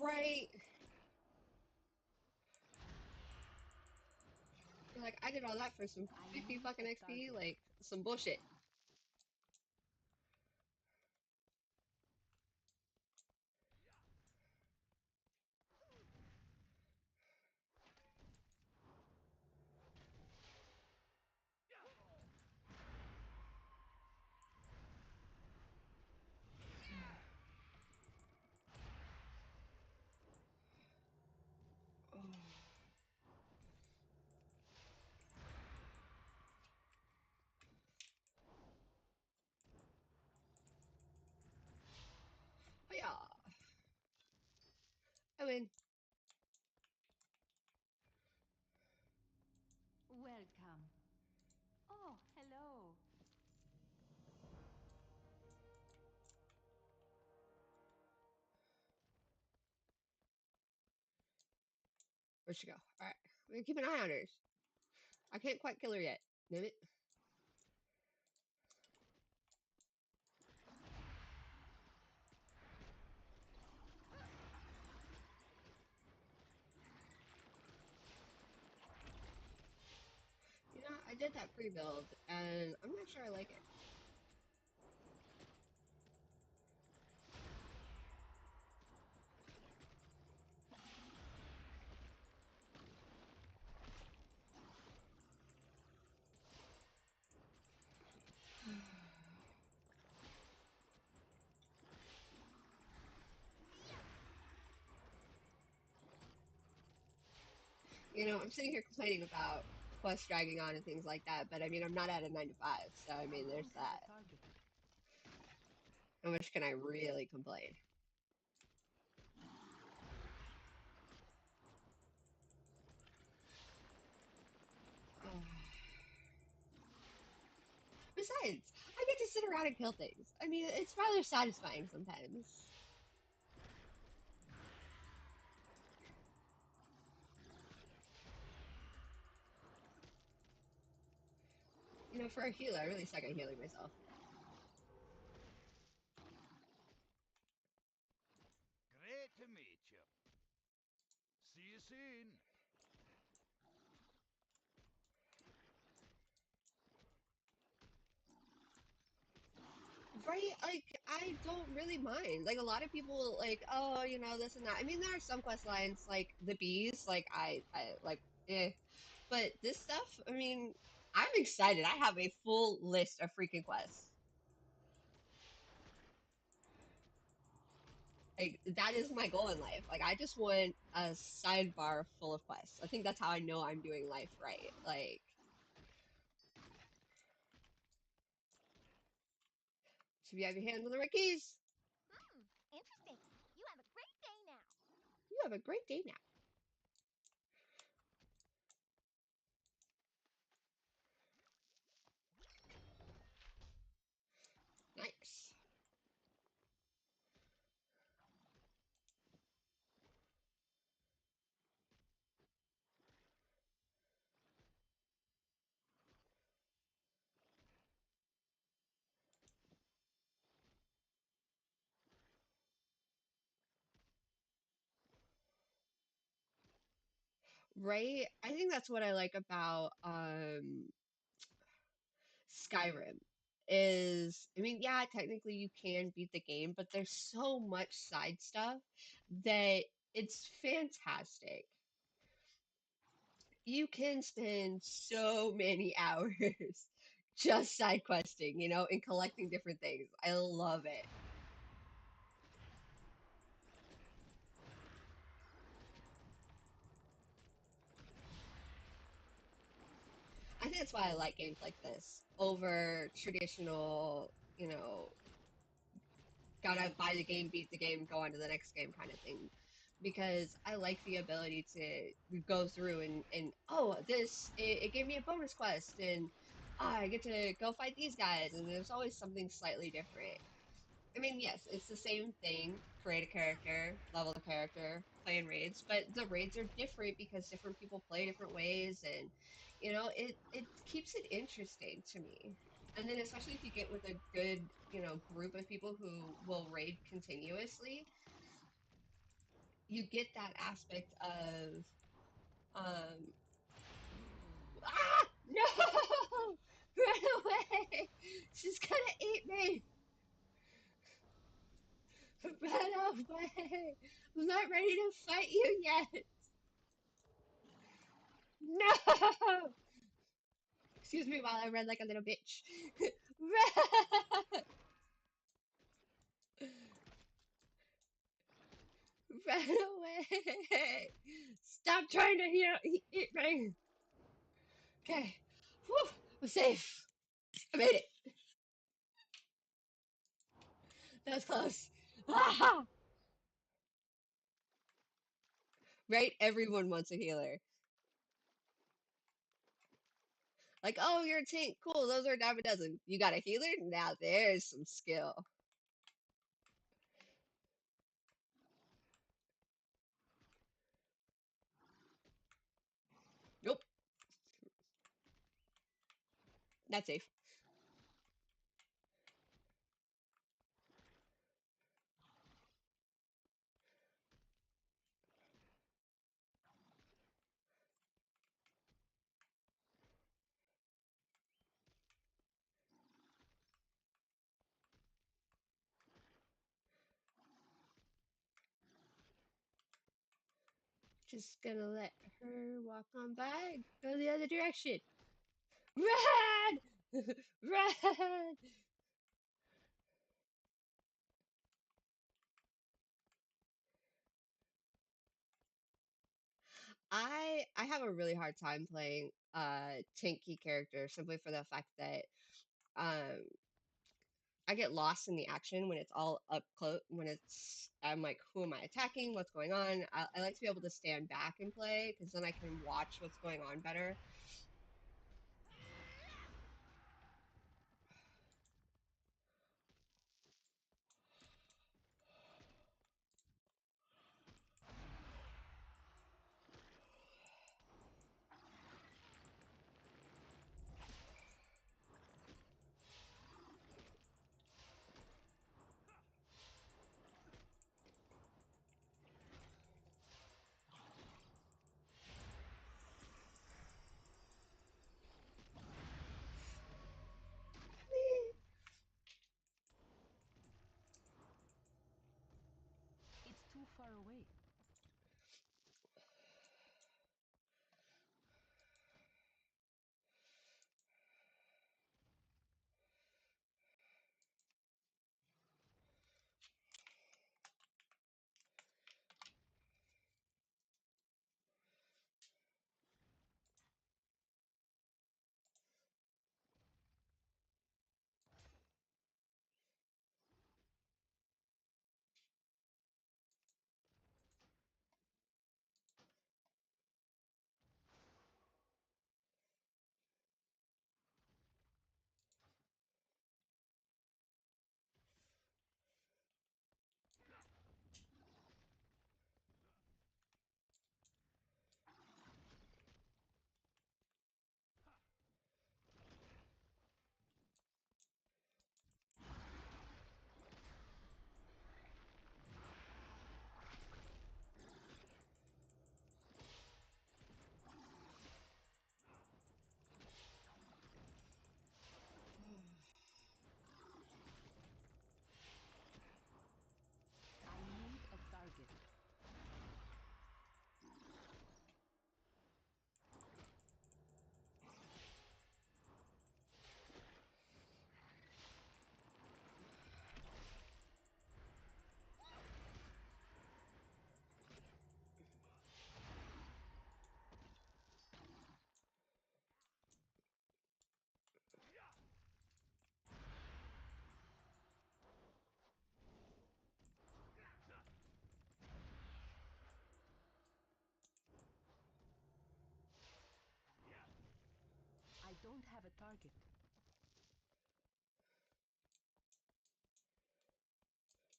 Right. You're like, I did all that for some I 50 need fucking a XP? target. Like, some bullshit. Oh, yeah. I mean, Welcome. Oh, hello. where'd she go? All right. We're gonna keep an eye on her. I can't quite kill her yet. Damn it. You know, I did that pre-build, and I'm not sure I like it. I'm sitting here complaining about quests dragging on and things like that, but I mean, I'm not at a 9 to 5, so I I mean, there's don't have a that. target. How much can I really complain? Besides, I get to sit around and kill things. I mean, it's rather satisfying sometimes. For a healer, I really suck at healing myself. Great to meet you. See you soon. Right? Like, I don't really mind. Like, a lot of people, like, oh, this and that. I mean, there are some quest lines, like the bees, like, I like, eh. But this stuff, I mean, I'm excited. I have a full list of freaking quests. Like, that is my goal in life. Like, I just want a sidebar full of quests. I think that's how I know I'm doing life right. Like, should you have your hands on the right keys? Hmm, interesting. You have a great day now. You have a great day now. Nice. Right? I think that's what I like about Skyrim is, I mean, yeah, technically you can beat the game, but there's so much side stuff that it's fantastic. You can spend so many hours just side questing, and collecting different things. I love it. I think that's why I like games like this over traditional, gotta buy the game, beat the game, go on to the next game kind of thing. Because I like the ability to go through and oh, it gave me a bonus quest and I get to go fight these guys and there's always something slightly different. I mean, yes, it's the same thing. Create a character, level the character, play in raids, but the raids are different because different people play different ways, and it keeps it interesting to me. And then especially if you get with a good, group of people who will raid continuously, you get that aspect of um no! Run away! She's gonna eat me! Run away! I'm not ready to fight you yet! No! Excuse me while I run like a little bitch. Run! Run away! Stop trying to eat me! Okay. Whew, I'm safe. I made it. That was close. Ah! Right? Everyone wants a healer. Like, oh, you're a tank. Cool. Those are a dime a dozen. You got a healer? Now there's some skill. Nope. Not safe. Just gonna let her walk on by. Go the other direction. Run! Run! I have a really hard time playing tanky characters simply for the fact that um I get lost in the action when it's all up close. When it's I'm like, who am I attacking? What's going on? I like to be able to stand back and play because then I can watch what's going on better. It's too far away. I need a target. I don't have a target.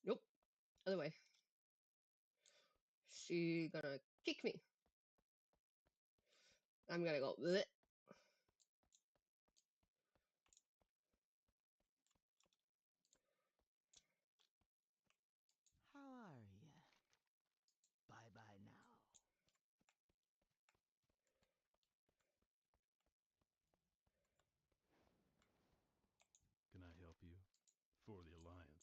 Nope, other way. She gonna kick me. I'm gonna go. Bleh. How are ya? Bye bye now. Can I help you? For the Alliance.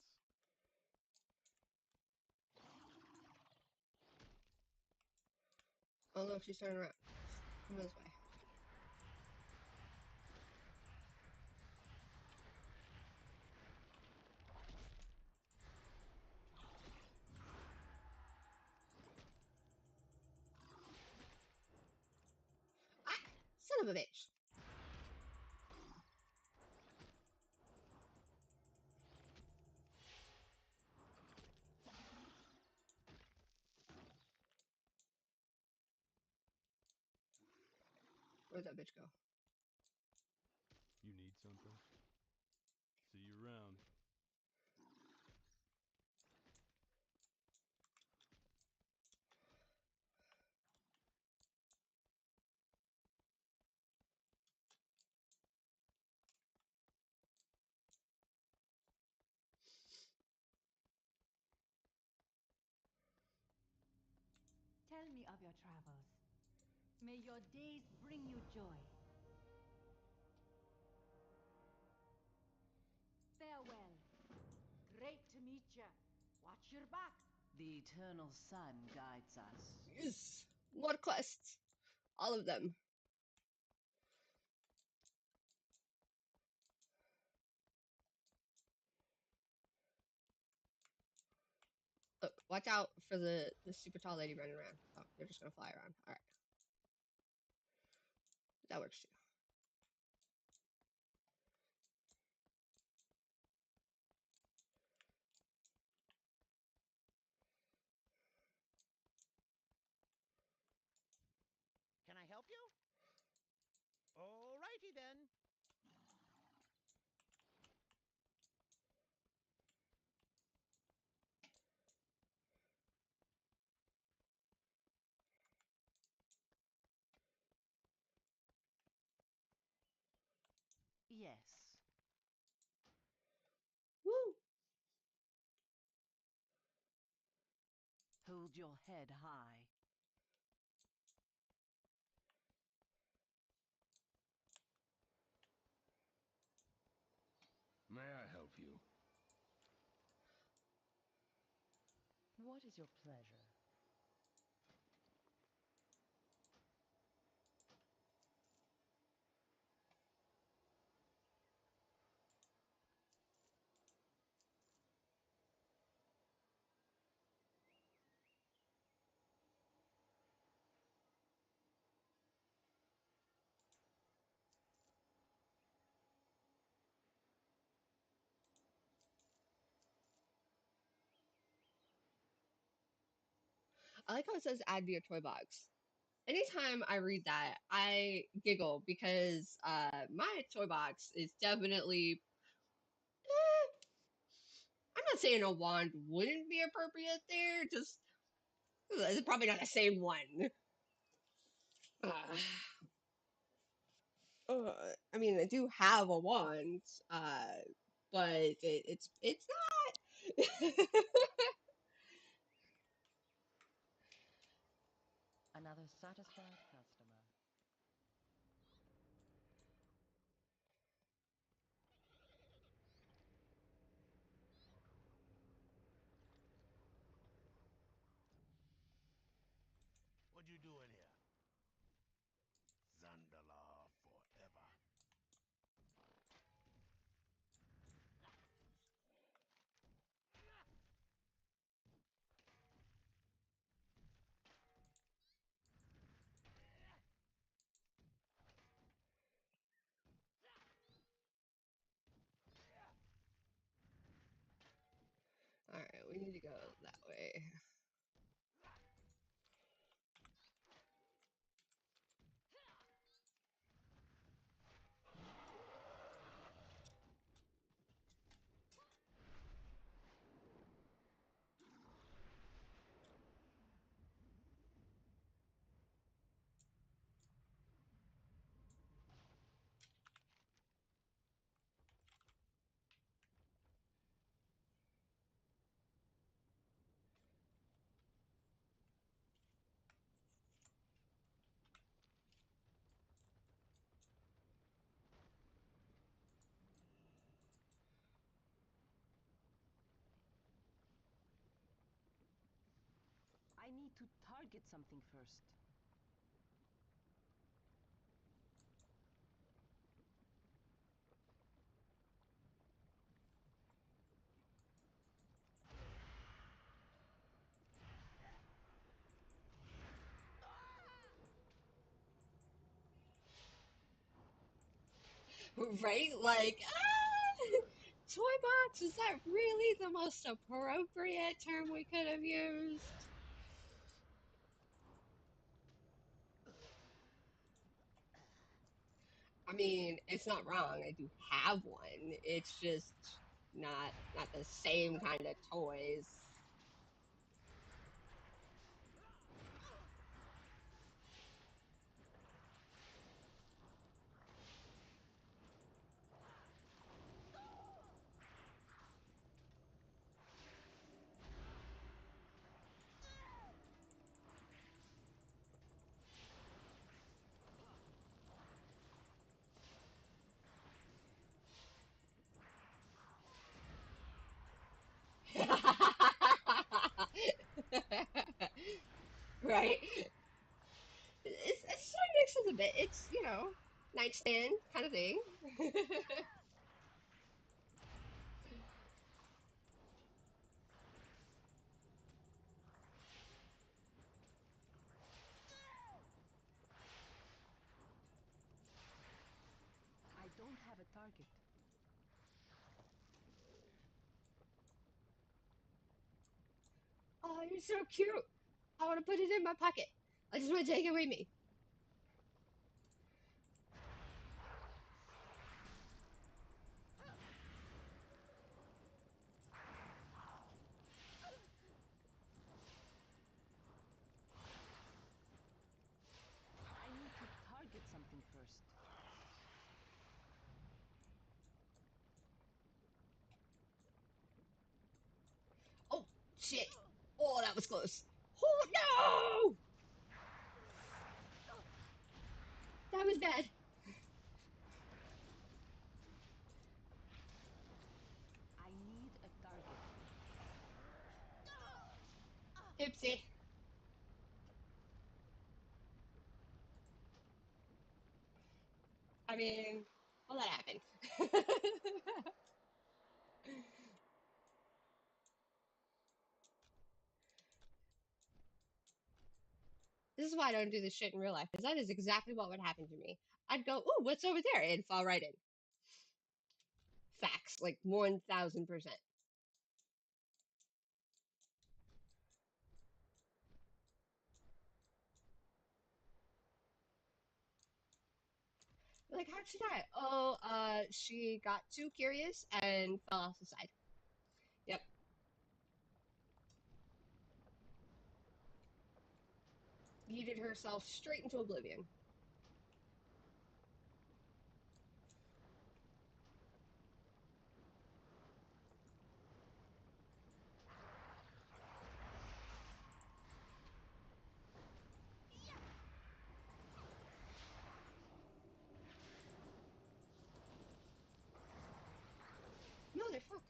Oh no, she's turning around. Come this way. Ah, son of a bitch. Where'd that bitch go? You need something? See you around. Tell me of your travels. May your days bring you joy. Farewell. Great to meet ya. Watch your back. The eternal sun guides us. Yes, more quests. All of them. Look, watch out for the super tall lady running around. Oh, they're just gonna fly around. All right. That works too. Can I help you? Alrighty then. Yes. Woo! Hold your head high. May I help you? What is your pleasure? I like how it says add via toy box. Anytime I read that, I giggle because my toy box is definitely. I'm not saying a wand wouldn't be appropriate there, just it's probably not the same one. Uh, I mean, I do have a wand, but it's not. Another satisfied customer. What you doing here? Zandala forever. All right, we need to go that way. I need to target something first. Right? Like, toy box, is that really the most appropriate term we could have used? I mean, it's not wrong. I do have one. It's just not the same kind of toys. Right? It's sort of makes sense a bit. It's, nightstand kind of thing. It's so cute. I want to put it in my pocket. I just want to take it with me. I need to target something first. Oh, shit. Oh, that was close. Oh, no! That was bad. I need a target. Oopsie. I mean, well, that happened. This is why I don't do this shit in real life, because that is exactly what would happen to me. I'd go, ooh, what's over there? And fall right in. Facts, like 1000%. Like, how'd she die? Oh, she got too curious and fell off the side. Yep, yeeted herself straight into oblivion. Motherfuck.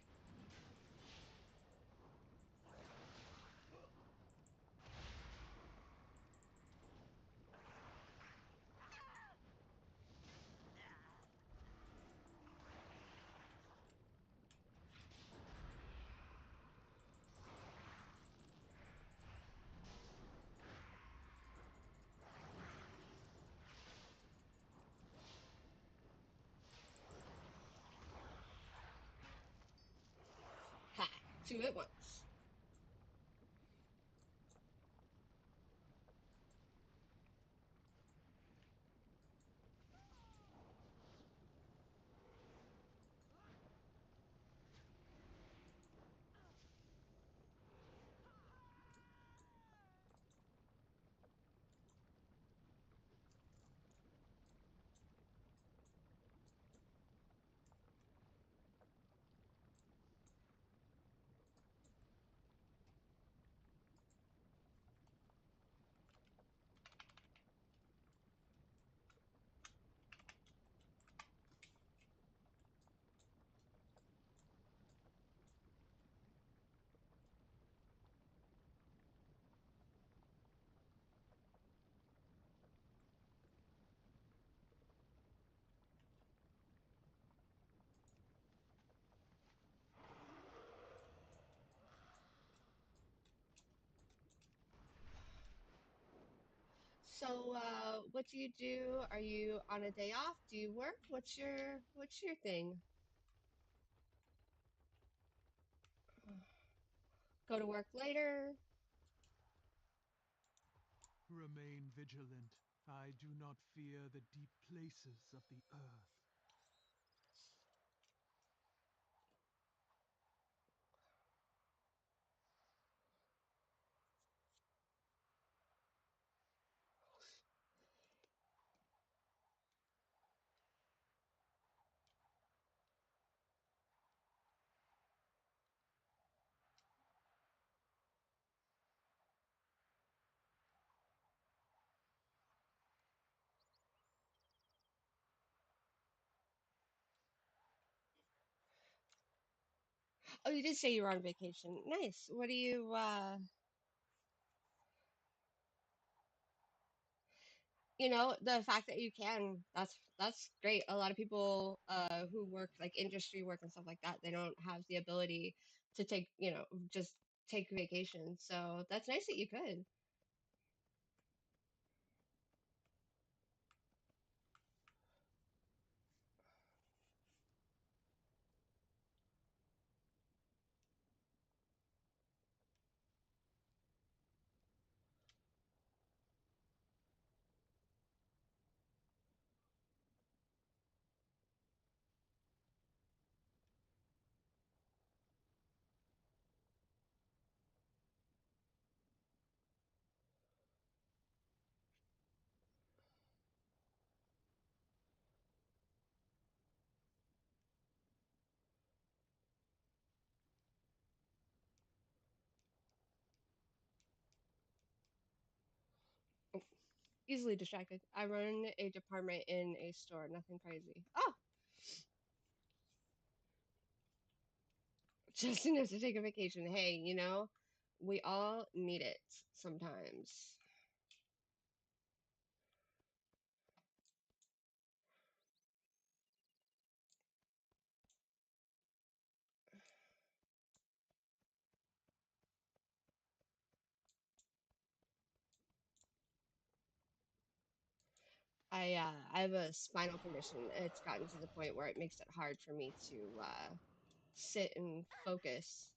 Ha, two at once. So, what do you do? Are you on a day off? Do you work? What's your thing? Go to work later? Remain vigilant. I do not fear the deep places of the earth. Oh, you did say you were on vacation. Nice. What do you, the fact that you can, that's great. A lot of people who work like industry work and stuff like that, they don't have the ability to take, just take vacation. So that's nice that you could. Easily distracted. I run a department in a store, nothing crazy. Oh, Justin has to take a vacation. Hey, we all need it sometimes. I have a spinal condition. It's gotten to the point where it makes it hard for me to sit and focus.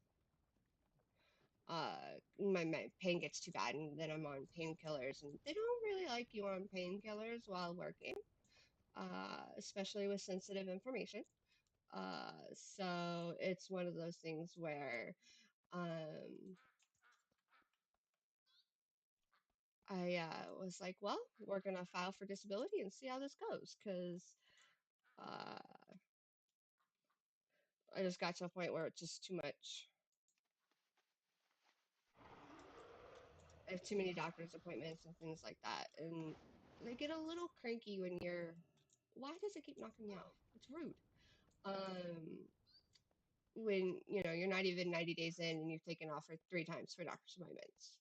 My pain gets too bad, and then I'm on painkillers, and they don't really like you on painkillers while working, especially with sensitive information. So it's one of those things where um, I was like, well, we're gonna file for disability and see how this goes, because uh, I just got to a point where it's just too much. I have too many doctor's appointments and things like that, and they get a little cranky when you're. Why does it keep knocking me off? It's rude. Um, when you're not even 90 days in and you've taken off for 3 times for doctor's appointments.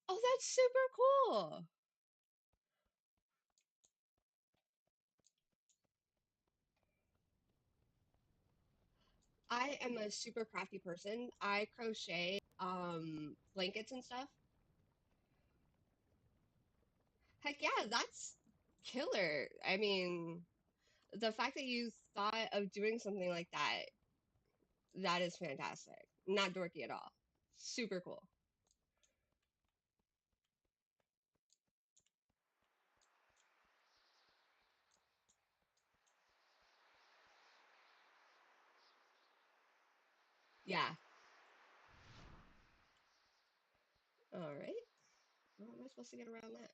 Oh, that's super cool. I am a super crafty person. I crochet blankets and stuff. Heck yeah, that's killer. I mean, the fact that you thought of doing something like that, that is fantastic. Not dorky at all. Super cool. Yeah. All right. How am I supposed to get around that?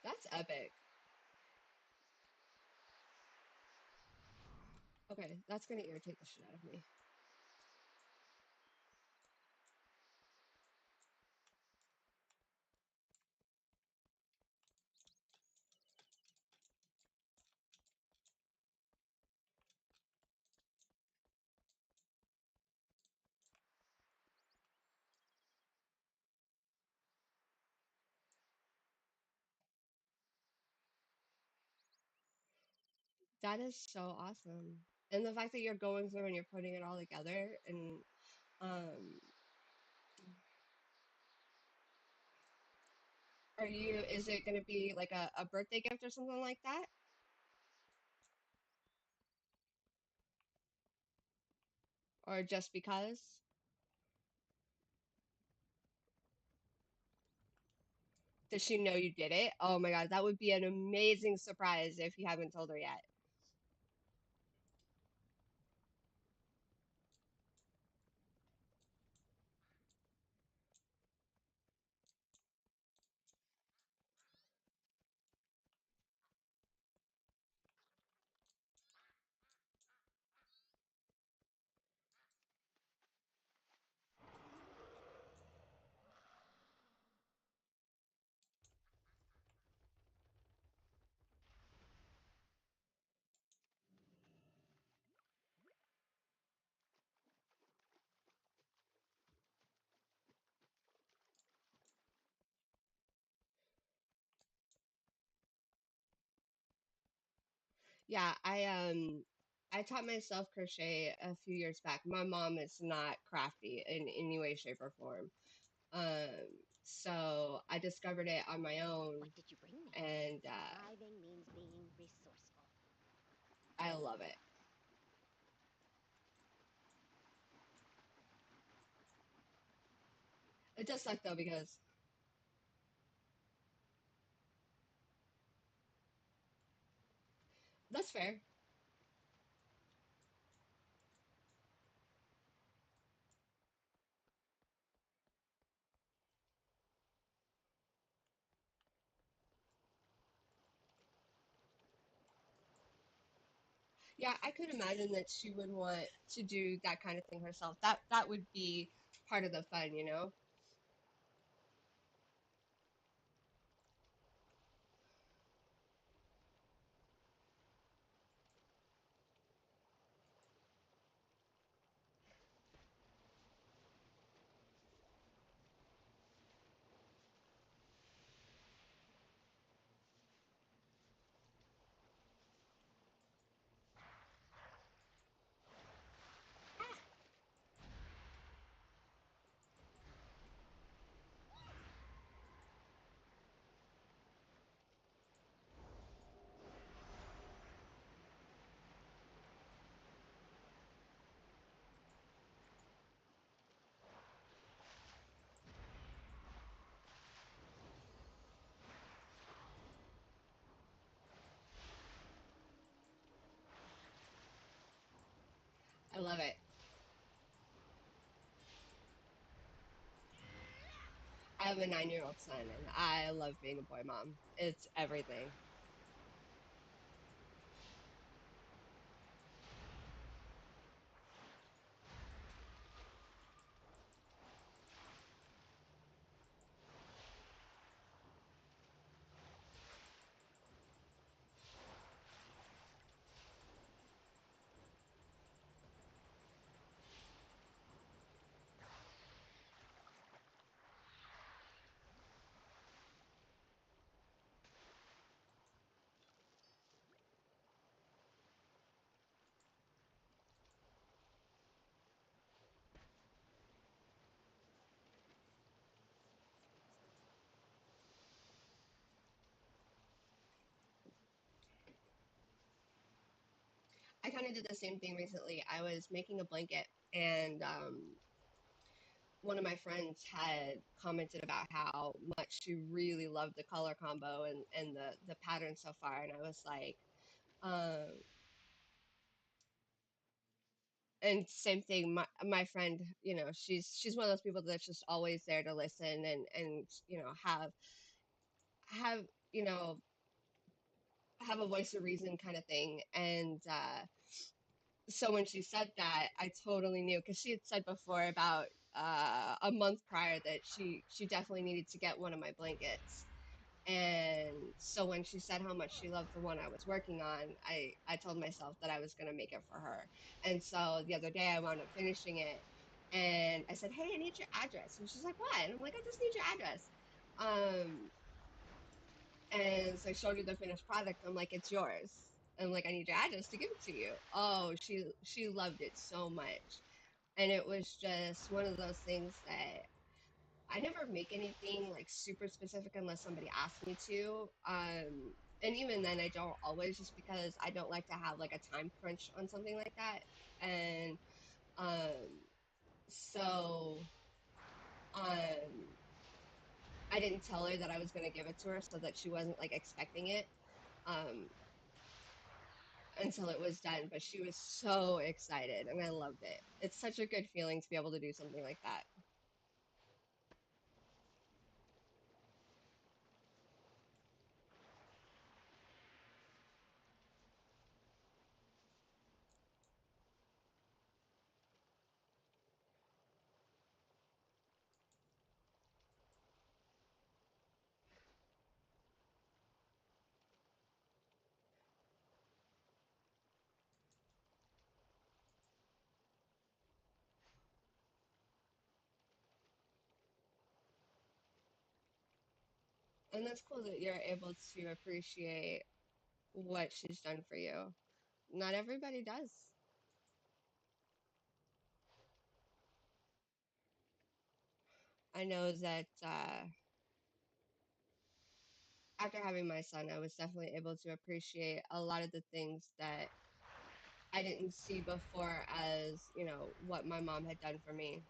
That's epic. Okay, that's gonna irritate the shit out of me. That is so awesome. And the fact that you're going through and you're putting it all together and um is it gonna be like a birthday gift or something like that? Or just because? Does she know you did it? Oh my God, that would be an amazing surprise if you haven't told her yet. Yeah, I taught myself crochet a few years back. My mom is not crafty in any way, shape, or form. So I discovered it on my own What did you bring me? and Surviving means being resourceful. I love it. It does suck though because That's fair. Yeah, I could imagine that she would want to do that kind of thing herself. That would be part of the fun, you know? I love it. I have a 9-year-old son and I love being a boy mom. It's everything. I kind of did the same thing recently. I was making a blanket and one of my friends had commented about how much she really loved the color combo and the pattern so far, and I was like, um, and same thing. My friend, you know, she's one of those people that's just always there to listen and you know have you know have a voice of reason kind of thing, and so when she said that, I totally knew because she had said before about a month prior that she definitely needed to get one of my blankets. And so when she said how much she loved the one I was working on, I told myself that I was going to make it for her. And so the other day I wound up finishing it and I said, "Hey, I need your address." And she's like, "What?" And I'm like, "I just need your address." Um, and so I showed her the finished product. I'm like, "It's yours." I'm like, "I need your address to give it to you." Oh, she loved it so much. And it was just one of those things that I never make anything like super specific unless somebody asks me to. And even then, I don't always, just because I don't like to have like a time crunch on something like that. And um, so um, I didn't tell her that I was going to give it to her so that she wasn't like expecting it um, until it was done. But she was so excited and I loved it. It's such a good feeling to be able to do something like that. And that's cool that you're able to appreciate what she's done for you. Not everybody does. I know that after having my son, I was definitely able to appreciate a lot of the things that I didn't see before as, you know, what my mom had done for me.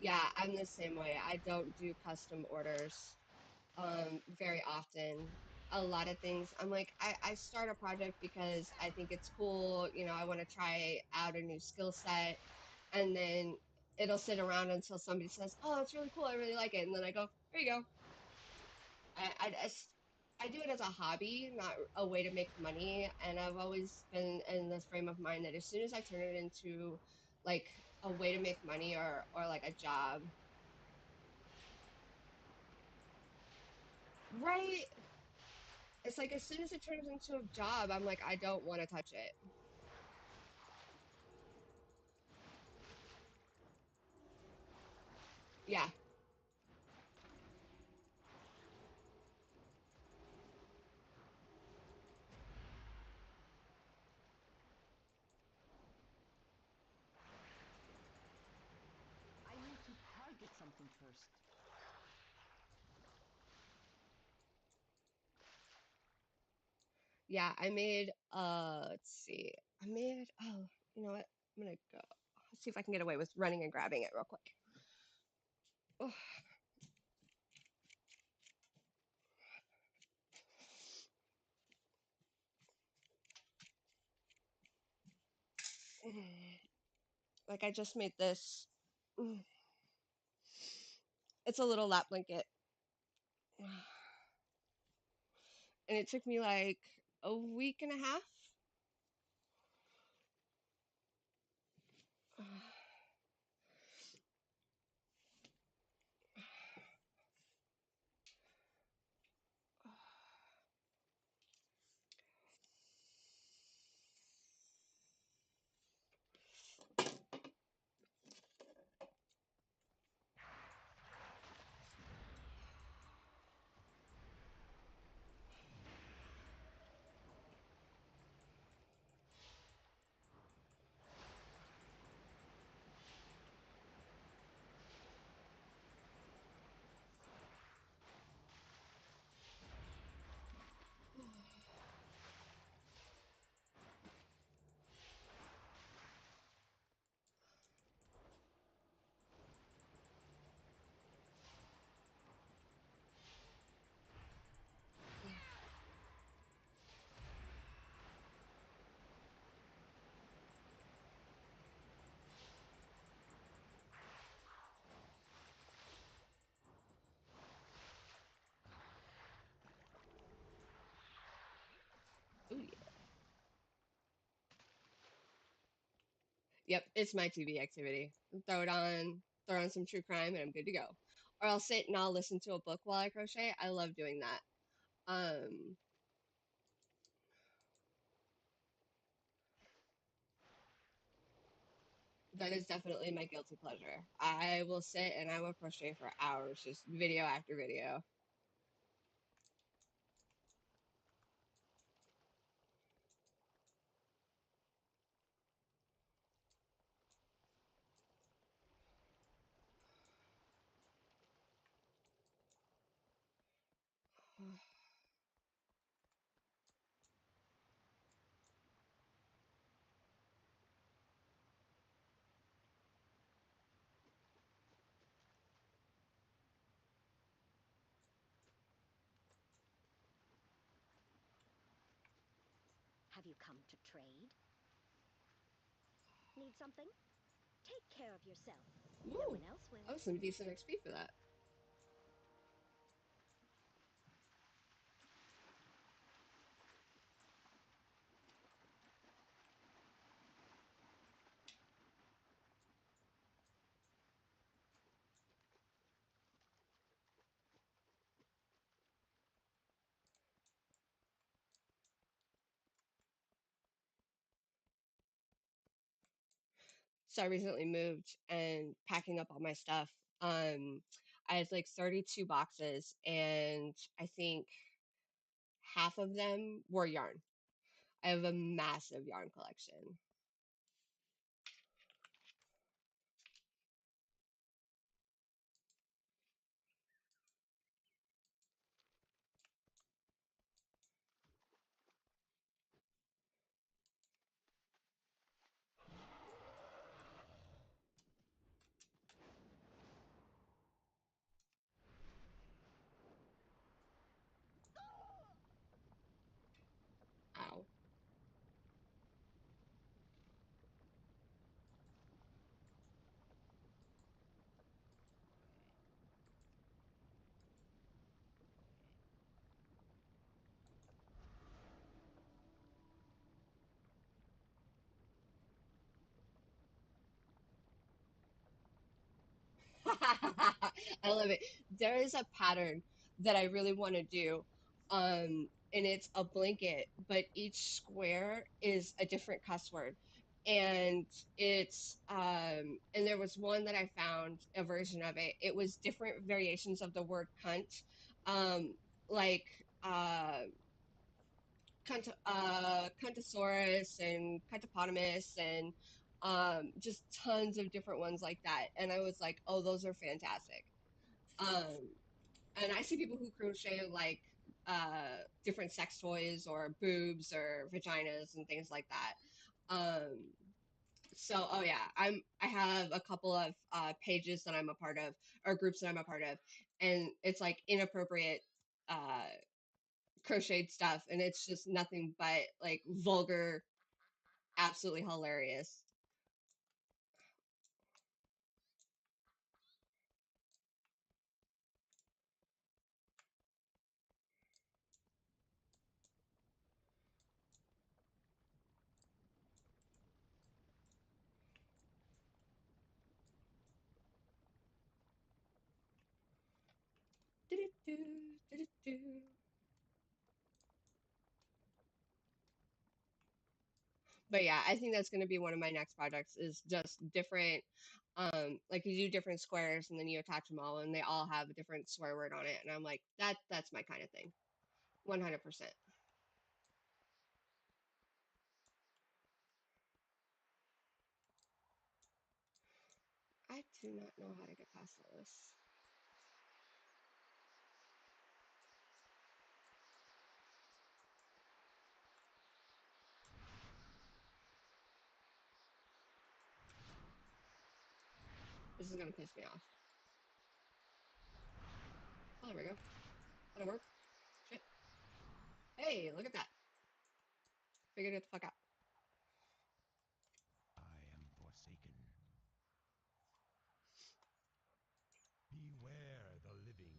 Yeah, I'm the same way. I don't do custom orders very often. A lot of things, I'm like, I start a project because I think it's cool, I want to try out a new skill set, and then it'll sit around until somebody says, "Oh, it's really cool, I really like it," and then I go, "Here you go." I do it as a hobby, not a way to make money, and I've always been in this frame of mind that as soon as I turn it into like a way to make money or like a job, right? It's like as soon as it turns into a job, I'm like, I don't want to touch it. Yeah. I need to target something first. Yeah, I made let's see. I made oh, you know what? I'm gonna go see if I can get away with running and grabbing it real quick. Oh, like I just made this. It's a little lap blanket. And it took me like a week and a half. Ooh, yeah. Yep, it's my TV activity. Throw on some true crime, and I'm good to go. Or I'll sit and I'll listen to a book while I crochet. I love doing that. Um, that is definitely my guilty pleasure. I will sit and I will crochet for hours, just video after video. Have you come to trade? Need something? Take care of yourself. No Ooh, one else will. that was some decent XP for that. So I recently moved and packing up all my stuff. Um, I had like 32 boxes, and I think half of them were yarn. I have a massive yarn collection. I love it. There is a pattern that I really want to do. And it's a blanket, but each square is a different cuss word. And and there was one that I found, a version of it. It was different variations of the word cunt. Um, like Cuntosaurus and Cuntopotamus and just tons of different ones like that. And I was like, oh, those are fantastic. Um, and I see people who crochet like different sex toys or boobs or vaginas and things like that. So, oh yeah, I have a couple of pages that I'm a part of or groups that I'm a part of, and it's like inappropriate uh, crocheted stuff, and it's just nothing but like vulgar, absolutely hilarious. Do-do-do, do-do-do. But yeah, I think that's going to be one of my next projects is just different, like you do different squares and then you attach them all and they all have a different swear word on it. And I'm like, that's my kind of thing. 100%. I do not know how to get past all this. This is going to piss me off. Oh, there we go. That'll work. Shit. Hey, look at that. Figured it the fuck out. I am forsaken. Beware the living.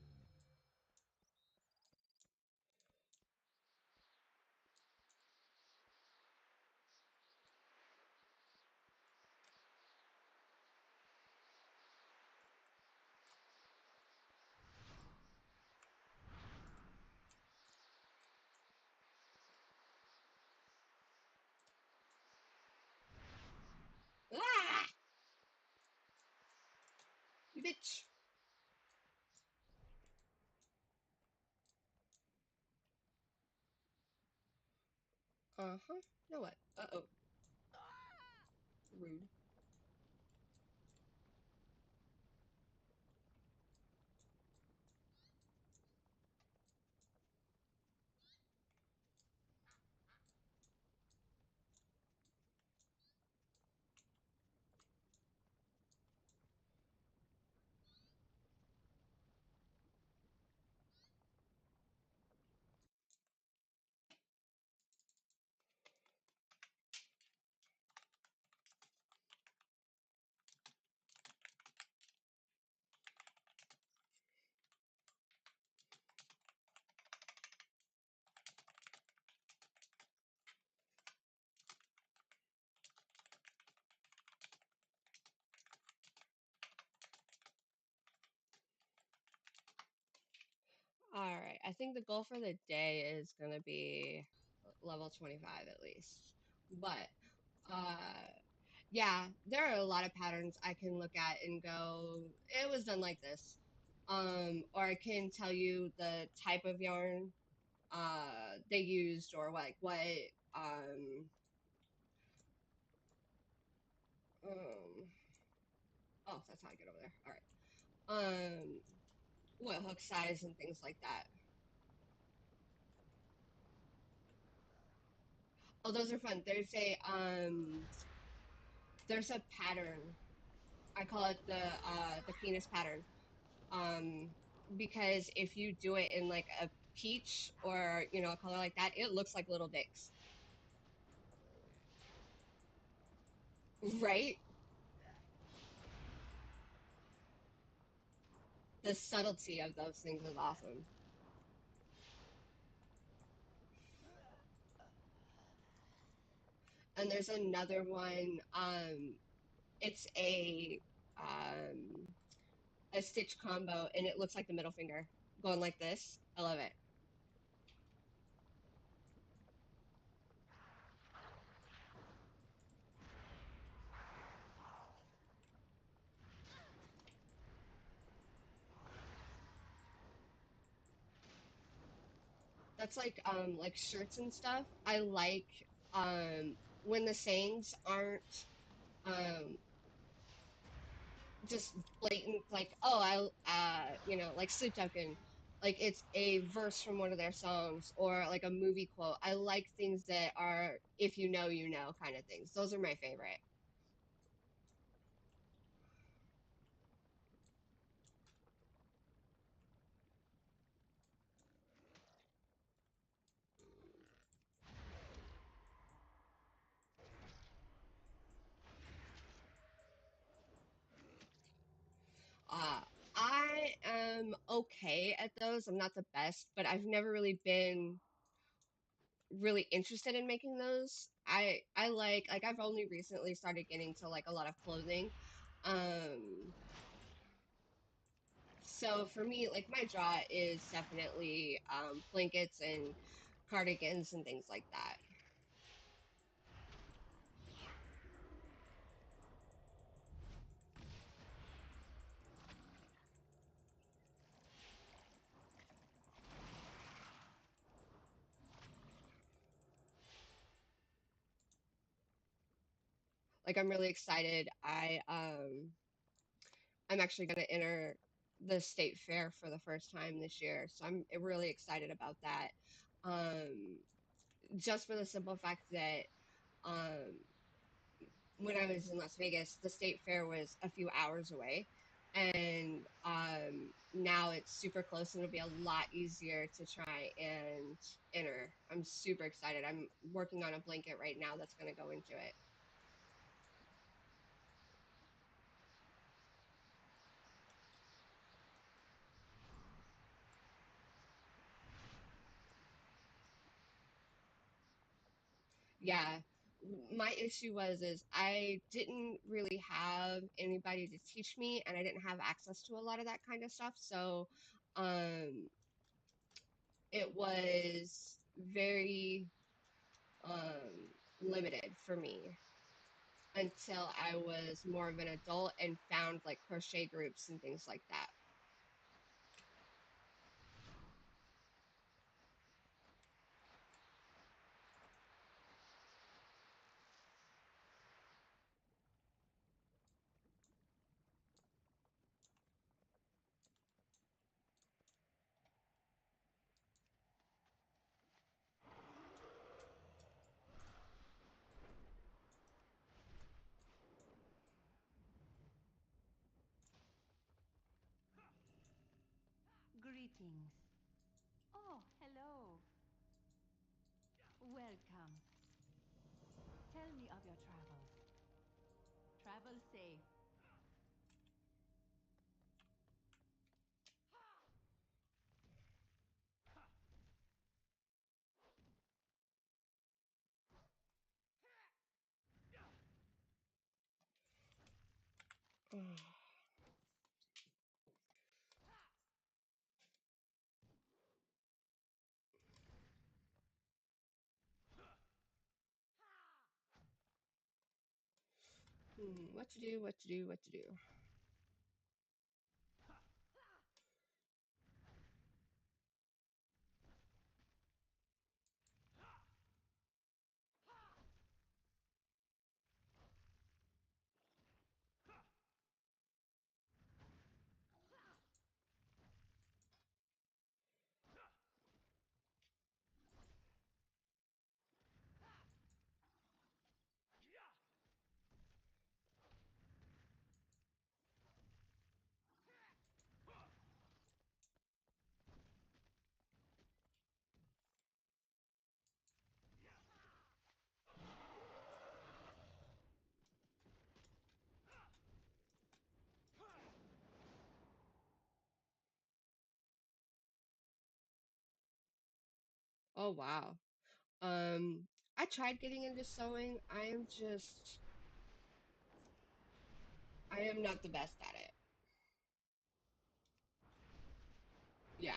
Ah! You bitch. Uh-huh. Now what? Uh-oh. Rude. All right. I think the goal for the day is going to be level 25 at least. But uh yeah, there are a lot of patterns I can look at and go, it was done like this. Or I can tell you the type of yarn they used or like what um um oh, that's how I get over there. All right. What hook size and things like that. Oh, those are fun. There's a pattern. I call it the penis pattern. Um, because if you do it in like a peach or a color like that, it looks like little dicks, right? The subtlety of those things is awesome. And there's another one. It's a um a stitch combo, and it looks like the middle finger going like this. I love it. That's like shirts and stuff. I like when the sayings aren't um just blatant like, oh, like Sleep Token, like it's a verse from one of their songs or like a movie quote. I like things that are if you know you know kind of things. Those are my favorite. Uh, I am okay at those. I'm not the best, but I've never really been really interested in making those. I like I've only recently started getting to like a lot of clothing. Um, so for me, like my draw is definitely blankets and cardigans and things like that. Like I'm really excited. I'm actually going to enter the state fair for the first time this year, so I'm really excited about that. Um, just for the simple fact that um, when I was in Las Vegas, the state fair was a few hours away, and now it's super close, and it'll be a lot easier to try and enter. I'm super excited. I'm working on a blanket right now that's going to go into it. Yeah, my issue was is I didn't really have anybody to teach me, and I didn't have access to a lot of that kind of stuff. So, um, it was very limited for me until I was more of an adult and found like crochet groups and things like that. Greetings. Oh, hello. Welcome. Tell me of your travels. Travel safe. What to do, what to do, what to do. Oh wow. Um, I tried getting into sewing. I am not the best at it. Yeah.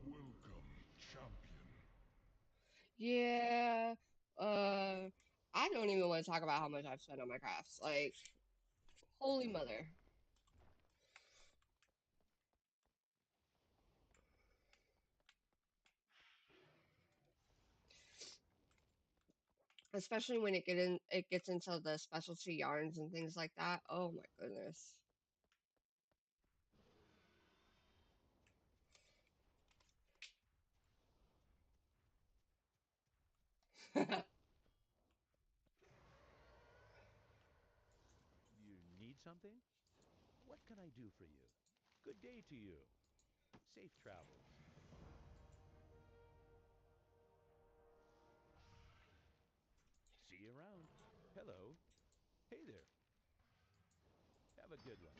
Welcome, champion. Yeah. Uh, I don't even want to talk about how much I've spent on my crafts. Like, holy mother. Especially when it gets into the specialty yarns and things like that. Oh my goodness. You need something? What can I do for you? Good day to you. Safe travels. See you around. Hello. Hey there. Have a good one.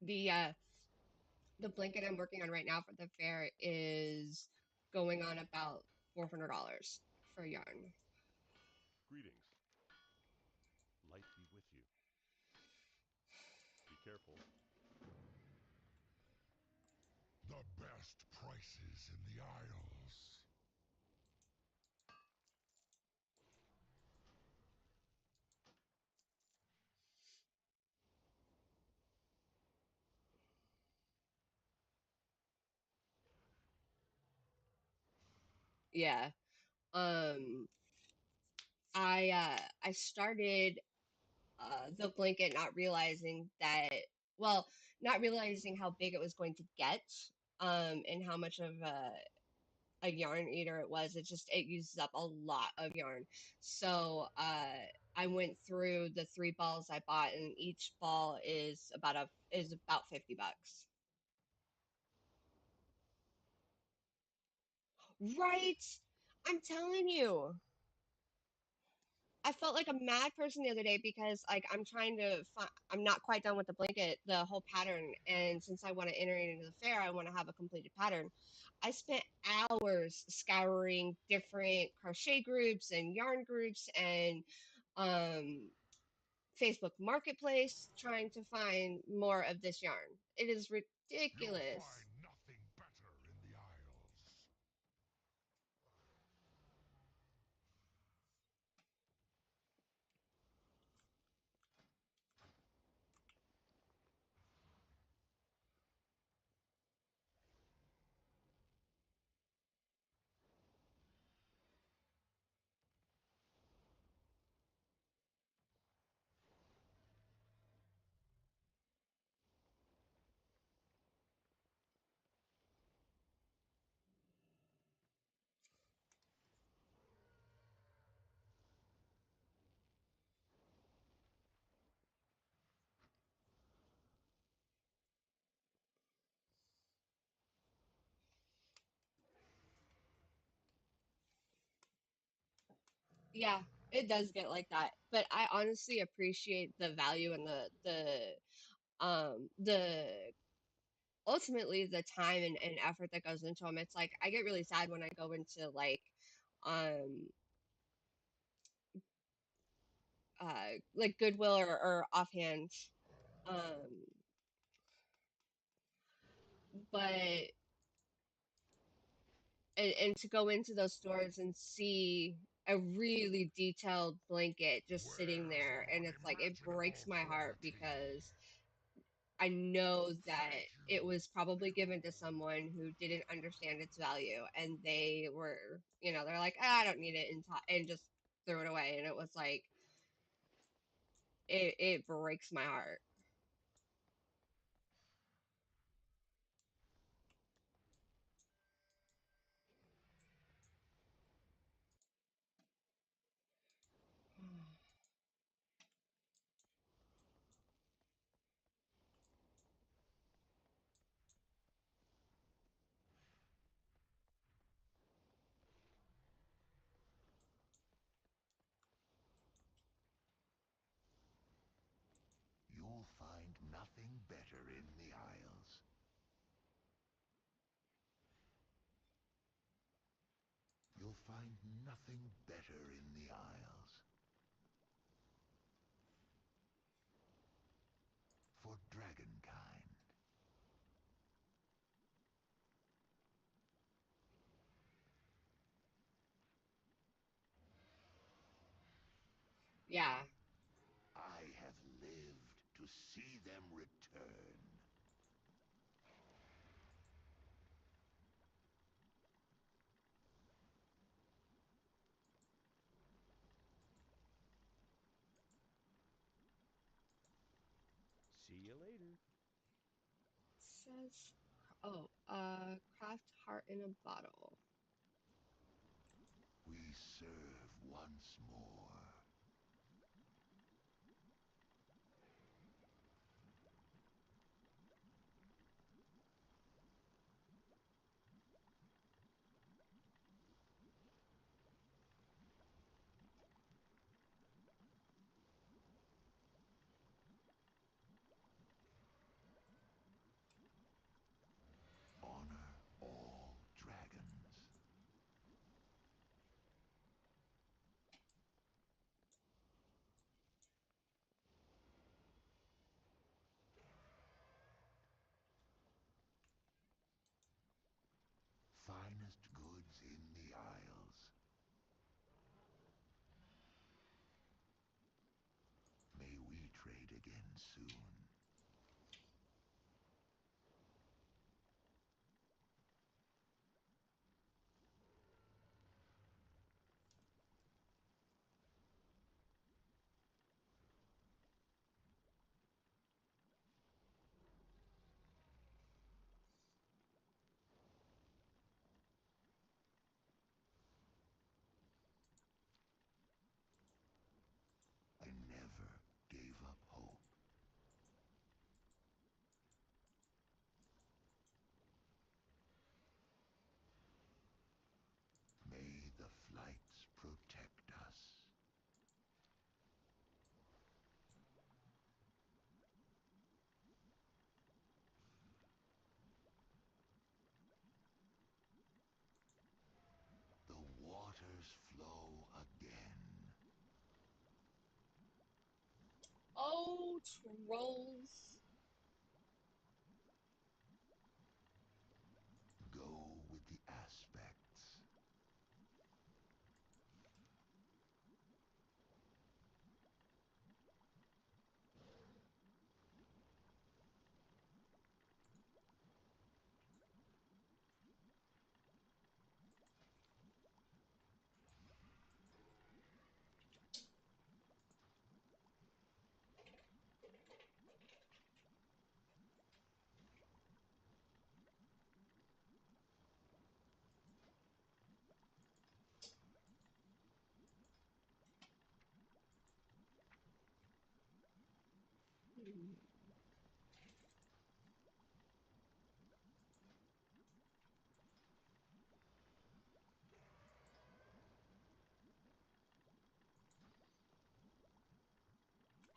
The the blanket I'm working on right now for the fair is going on about $400 for yarn. Greetings. Light be with you. Be careful. The best prices in the Isles. Yeah. Um I started the blanket not realizing that, well, not realizing how big it was going to get, and how much of a yarn eater it was. It uses up a lot of yarn. So I went through the three balls I bought, and each ball is about $50. Right? I'm telling you. I felt like a mad person the other day because like I'm not quite done with the blanket, the whole pattern, and since I want to enter it into the fair, I want to have a completed pattern. I spent hours scouring different crochet groups and yarn groups and um, Facebook Marketplace trying to find more of this yarn. It is You'll ridiculous. find nothing better in the Isles. Yeah, it does get like that, but I honestly appreciate the value and the ultimately the time and effort that goes into them. It's like I get really sad when I go into um like Goodwill or offhand, um but and to go into those stores and see a really detailed blanket just sitting Where's there, and it's like it breaks unimaginable my heart quality? because I know that it was probably given to someone who didn't understand its value, and they were, they're like, I don't need it, and just threw it away. And it was like, it breaks my heart. You'll find nothing better in the Isles. You'll find nothing better in the Isles. For dragonkind. Yeah. I have lived to see them return. See you later. Says, oh, craft heart in a bottle. We serve once more. Honor all dragons. Finest goods in the Isles. May we trade again soon. I never gave up hope. May the flights protect us. The waters flow again. Oh, trolls. Go with the aspects. Hmm.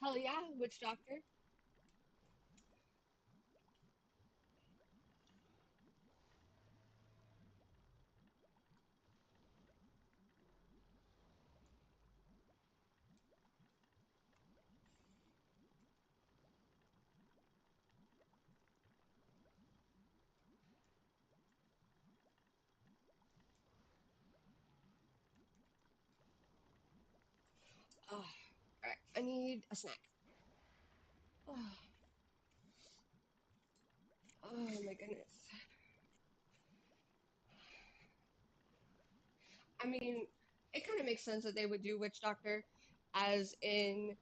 Hell yeah, witch doctor. Oh, all right, I need a snack. Oh, Oh my goodness. I mean, it kind of makes sense that they would do Witch Doctor, as in,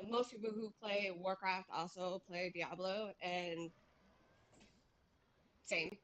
most people who play Warcraft also play Diablo, and same.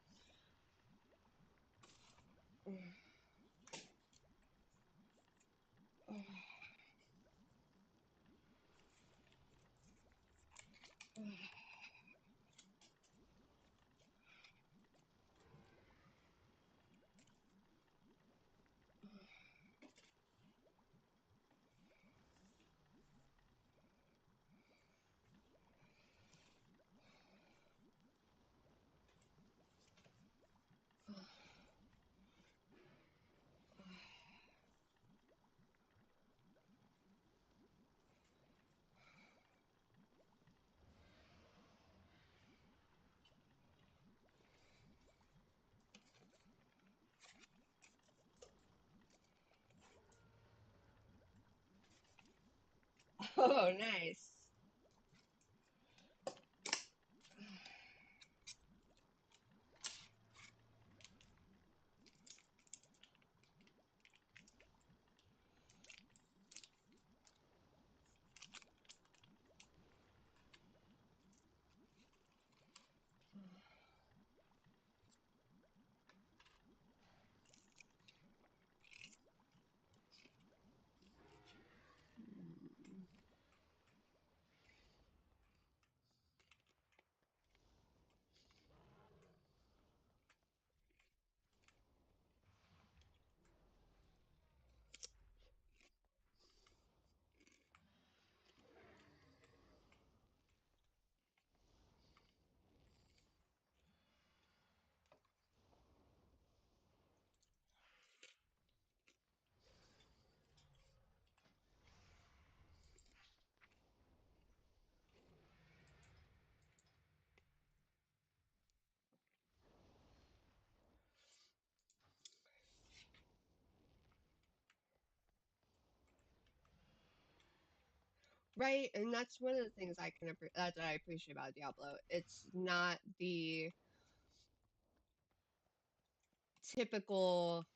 Oh, nice. Right, and that's one of the things that I appreciate about Diablo. It's not the typical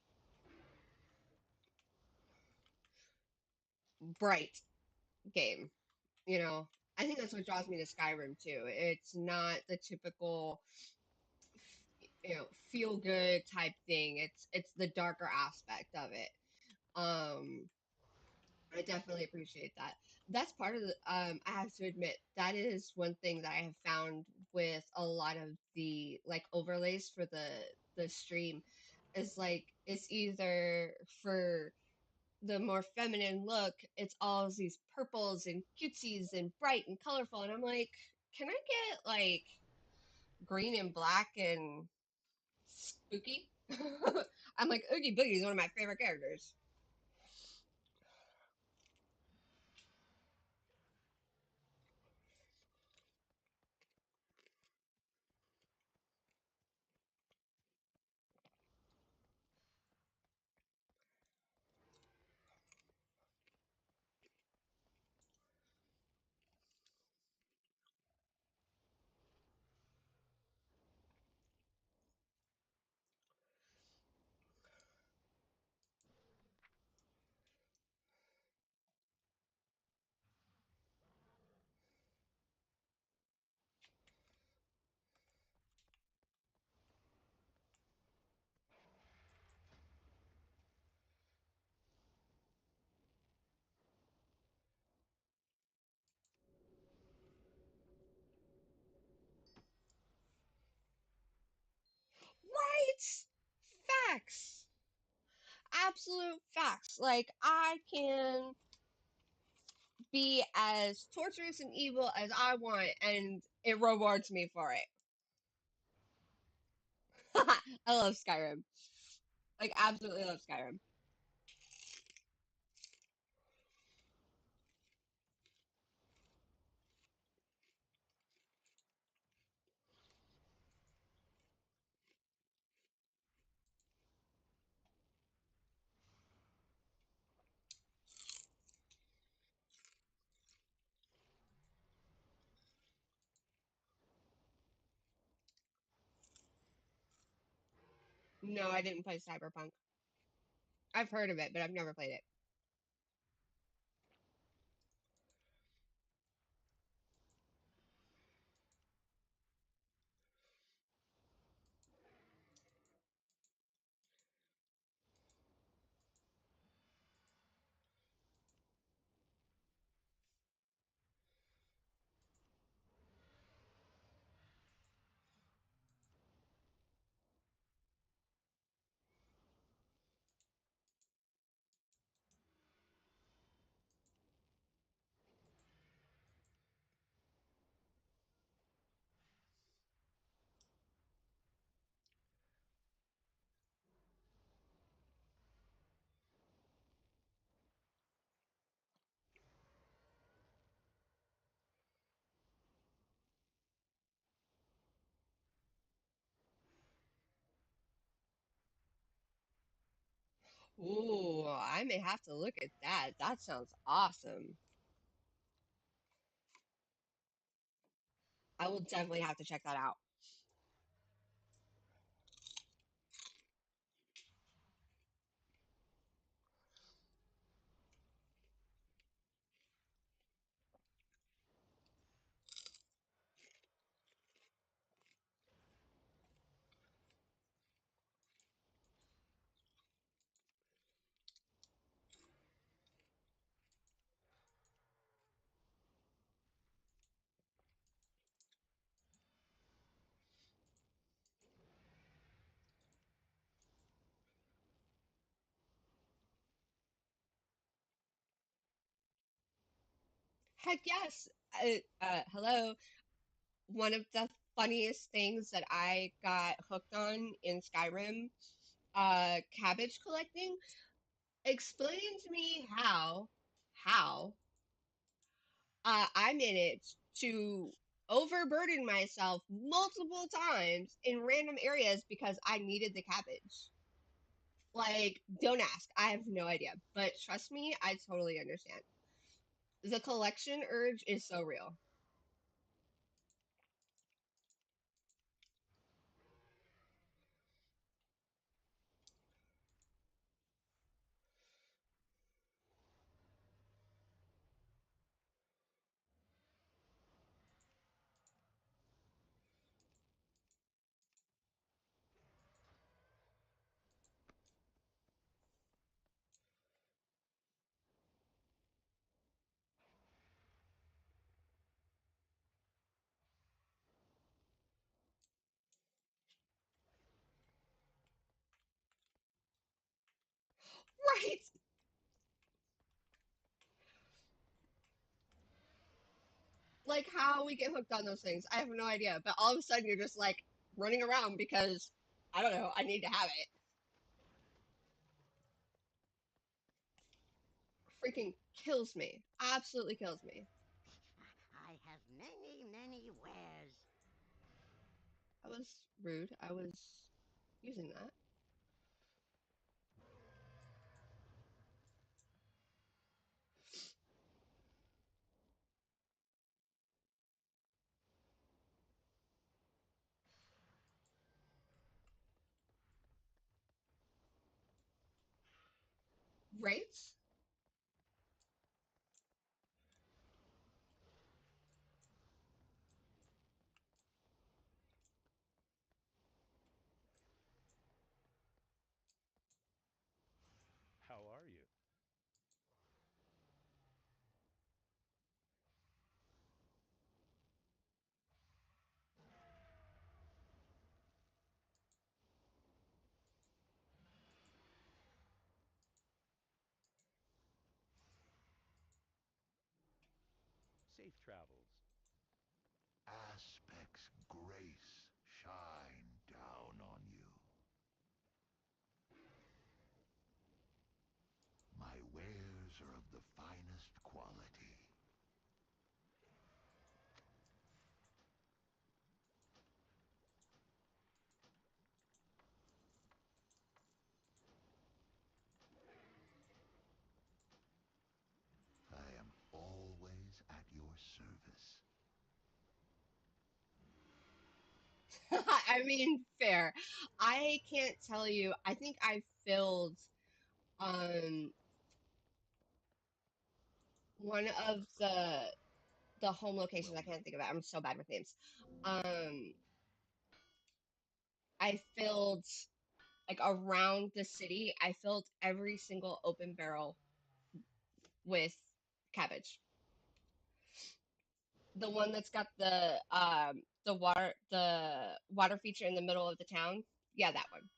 bright game. You know, I think that's what draws me to Skyrim too. It's not the typical, feel good type thing. It's the darker aspect of it. Um, I definitely appreciate that. That's part of the, I have to admit, that is one thing that I have found with a lot of the like overlays for the stream is like it's either for the more feminine look, it's all these purples and cutesies and bright and colorful, and I'm like, can I get like green and black and spooky? I'm like, Oogie Boogie is one of my favorite characters. Right? Facts. Absolute facts. Like, I can be as torturous and evil as I want, and it rewards me for it. I love Skyrim. Like, absolutely love Skyrim. No, I didn't play Cyberpunk. I've heard of it, but I've never played it. Ooh, I may have to look at that. That sounds awesome. I will definitely have to check that out. Heck yes. Hello. One of the funniest things that I got hooked on in Skyrim, cabbage collecting. Explain to me how I managed to overburden myself multiple times in random areas because I needed the cabbage. Like, don't ask. I have no idea. But trust me, I totally understand. The collection urge is so real. Right. Like how we get hooked on those things. I have no idea. But all of a sudden you're just like running around because I don't know, I need to have it. Freaking kills me. Absolutely kills me. I have many wares. That was rude. I was using that. Right? How are you? Safe travels. Aspect's grace shine down on you. My wares are of the finest quality. I am always at your service. I mean, fair. I can't tell you. I think I filled um one of the home locations. Well I can't met. think of it. I'm so bad with names. Um, I filled like around the city. I filled every single open barrel with cabbage. The one that's got the water feature in the middle of the town. Yeah, that one.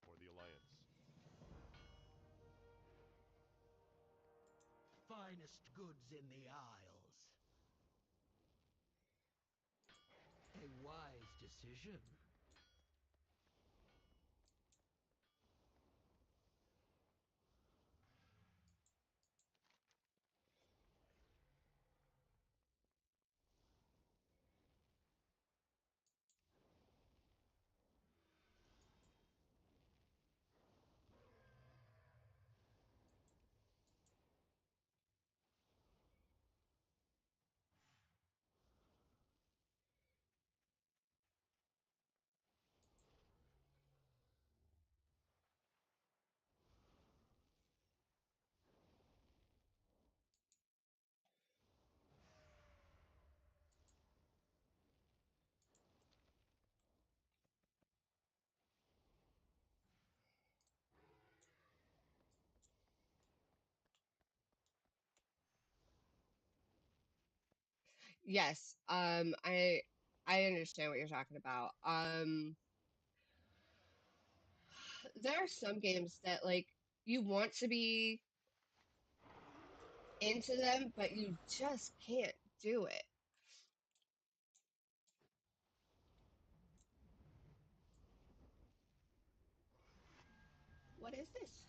For the Alliance. Finest goods in the Isles. A wise decision. Yes. I understand what you're talking about. There are some games that like you want to be into them, but you just can't do it. What is this?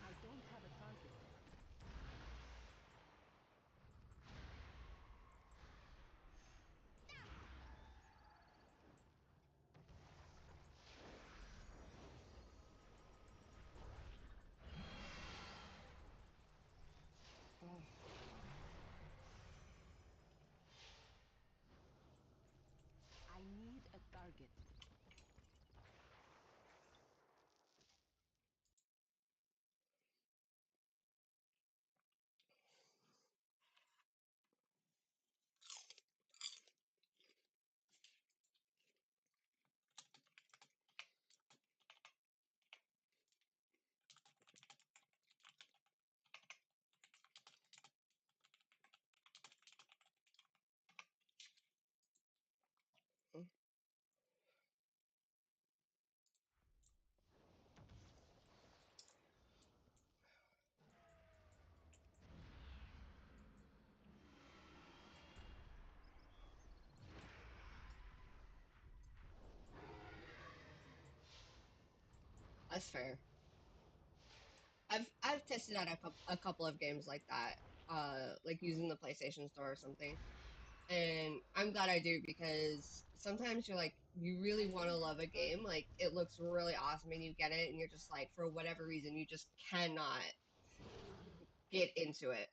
I don't have a target. Oh, I need a target. mm, that's fair. I've tested out a couple of games like that, like using the PlayStation Store or something. And I'm glad I do because sometimes you're like, you really I want to don't have love a a game, target. like it looks really awesome and you get it, and you're just like, for whatever reason, you just cannot get into it.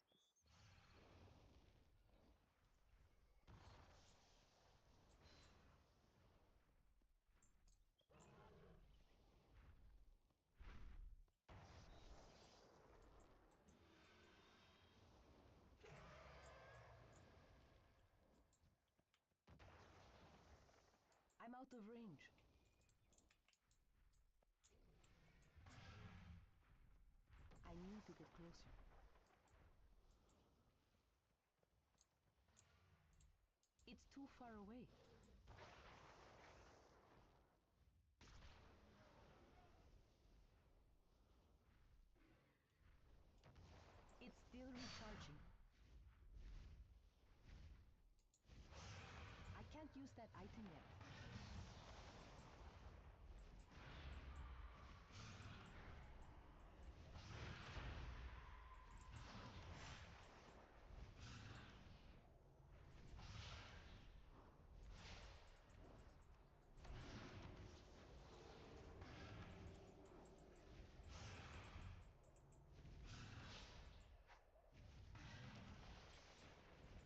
I'm out of range. I need to get closer. It's too far away. It's still recharging. that item yet.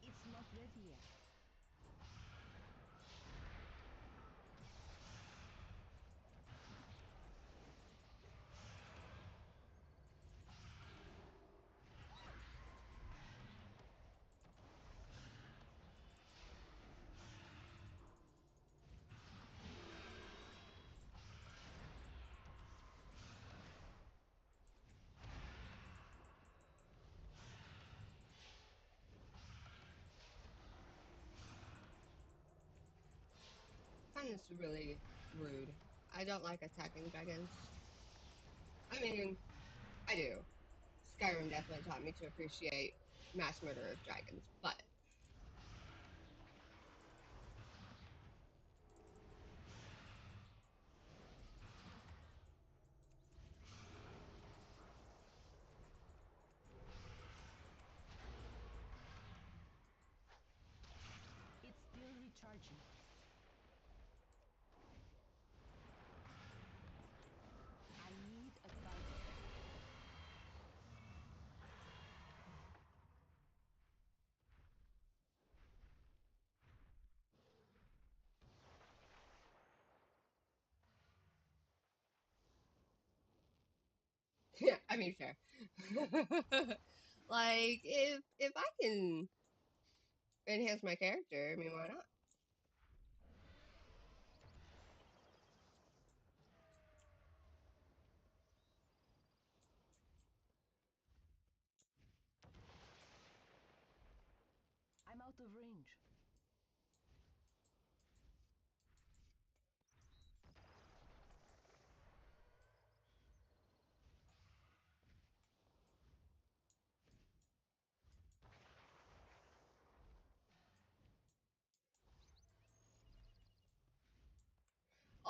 It's not ready yet. I find this really rude. I don't like attacking dragons. I mean, I do. Skyrim definitely taught me to appreciate mass murder of dragons, but It's still recharging. I need a guidance. yeah, I mean fair. Like if I can enhance my character, I mean why not? I'm out of range.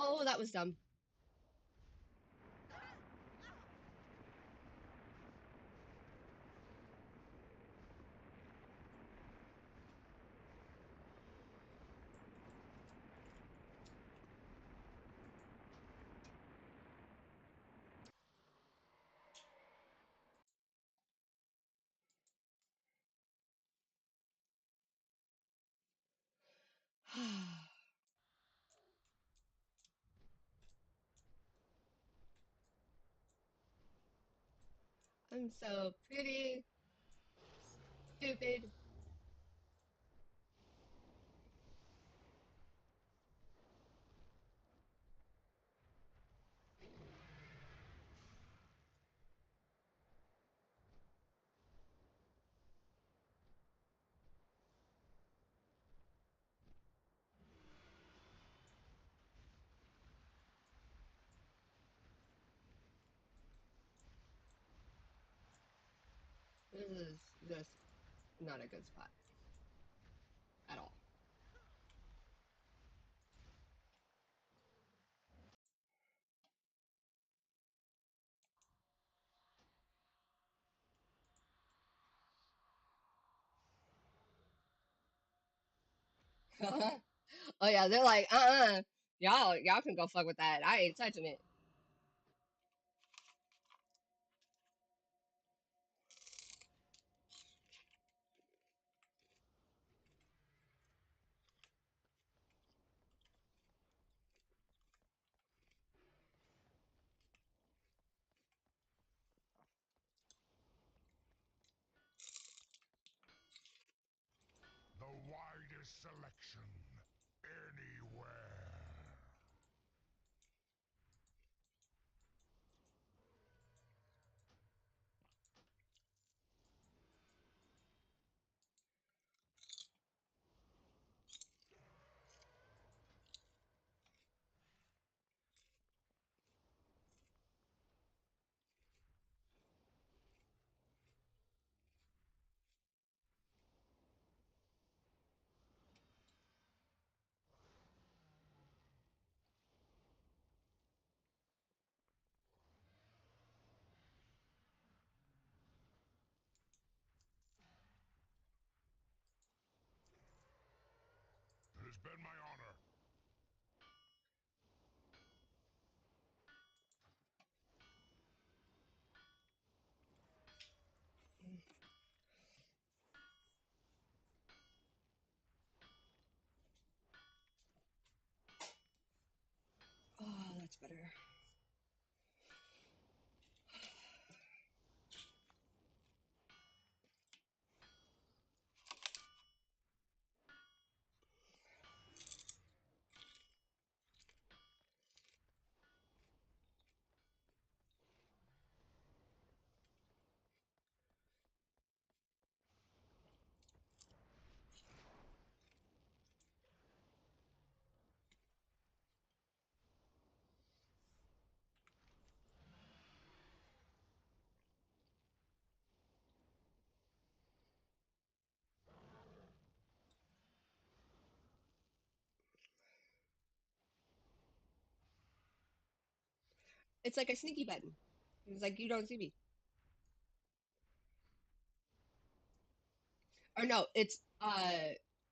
Oh, that was dumb. I'm so pretty stupid. This is just not a good spot at all. Oh yeah, they're like, y'all can go fuck with that. I ain't touching it. The widest selection anywhere. It's like a sneaky button. It's like you don't see me. Or no, it's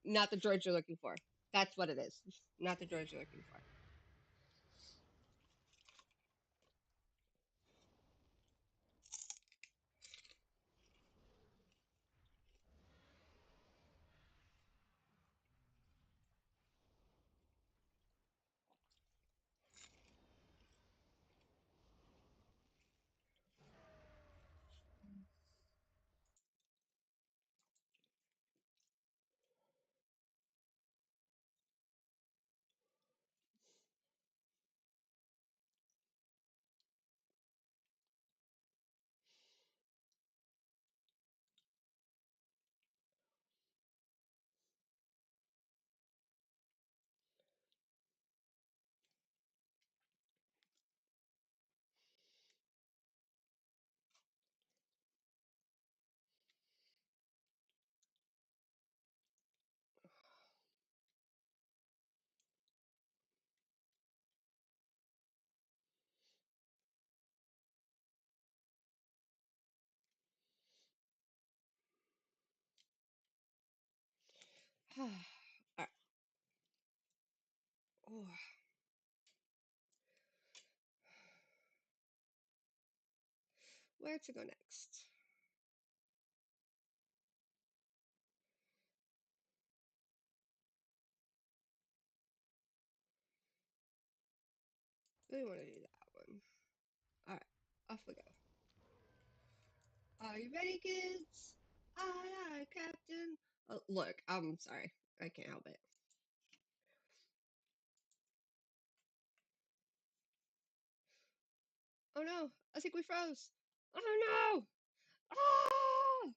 not the droid you're looking for. That's what it is. Not the droid you're looking for. Alright. Oh, where to go next? Really want to do that one. Alright, off we go. Are you ready, kids? Aye, aye, Captain. Oh, look, I'm sorry. I can't help it. Oh no, I think we froze. Oh no! Ah!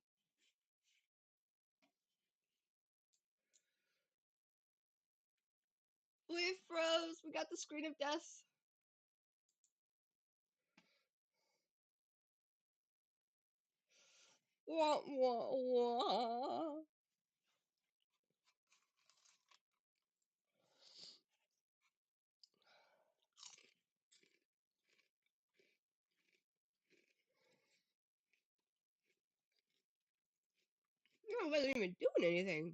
We froze. We got the screen of death. Wah, wah, wah. No, I wasn't even doing anything.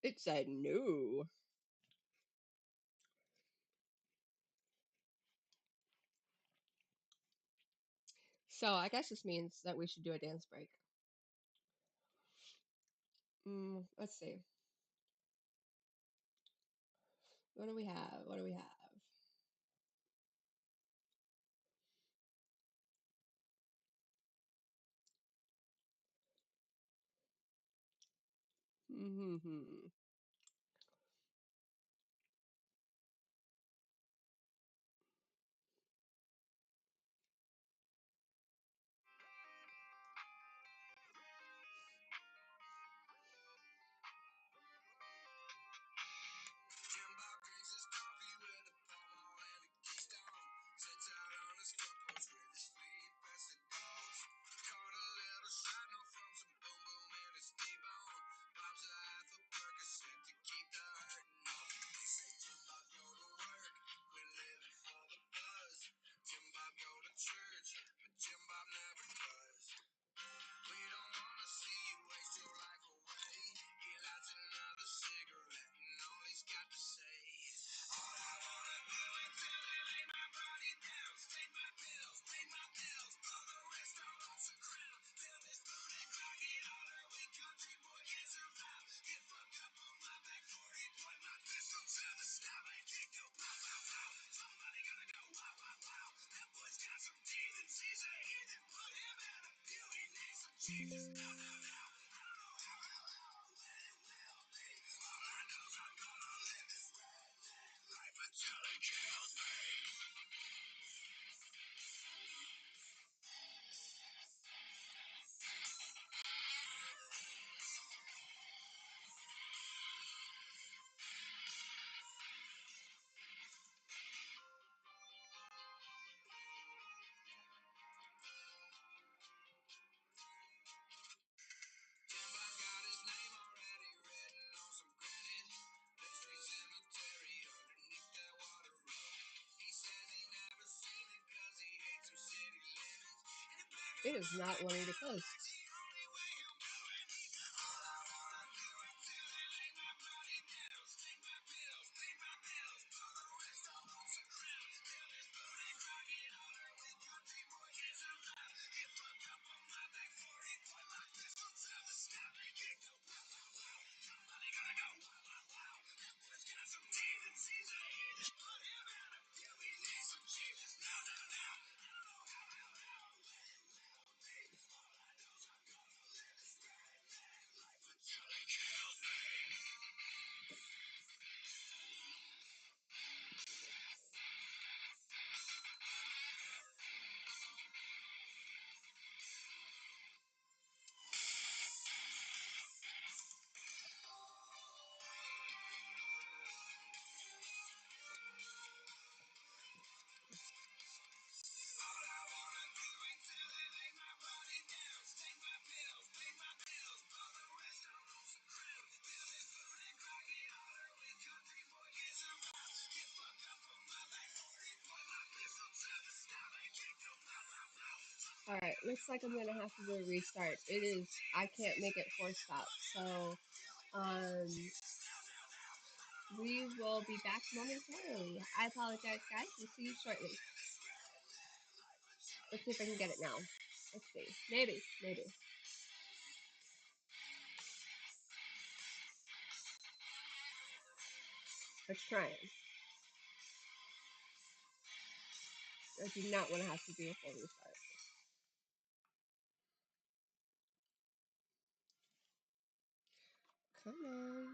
It said no. So I guess this means that we should do a dance break. Let's see. What do we have? What do we have? Mm-hmm. It is not wanting to close. Alright, looks like I'm gonna have to do a restart. It is, I can't make it force stop. So, um, we will be back momentarily. I apologize, guys. We'll see you shortly. Let's see if I can get it now. Let's see. Maybe, maybe. Let's try it. I do not want to have to do a full restart. Come on.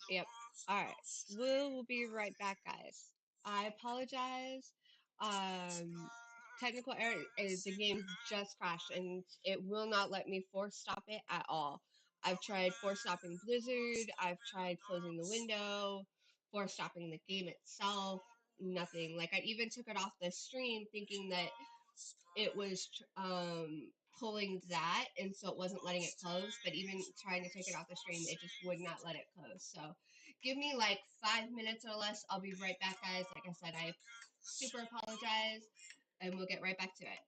Yep. All right. We'll be right back, guys. I apologize. Technical error. The game just crashed, and it will not let me force stop it at all. I've tried force stopping Blizzard. I've tried closing the window, force stopping the game itself. Nothing. Like I even took it off the stream, thinking that it was pulling that, and so it wasn't letting it close. But even trying to take it off the stream, it just would not let it close. So give me like 5 minutes or less. I'll be right back, guys. Like I said, I super apologize, and we'll get right back to it.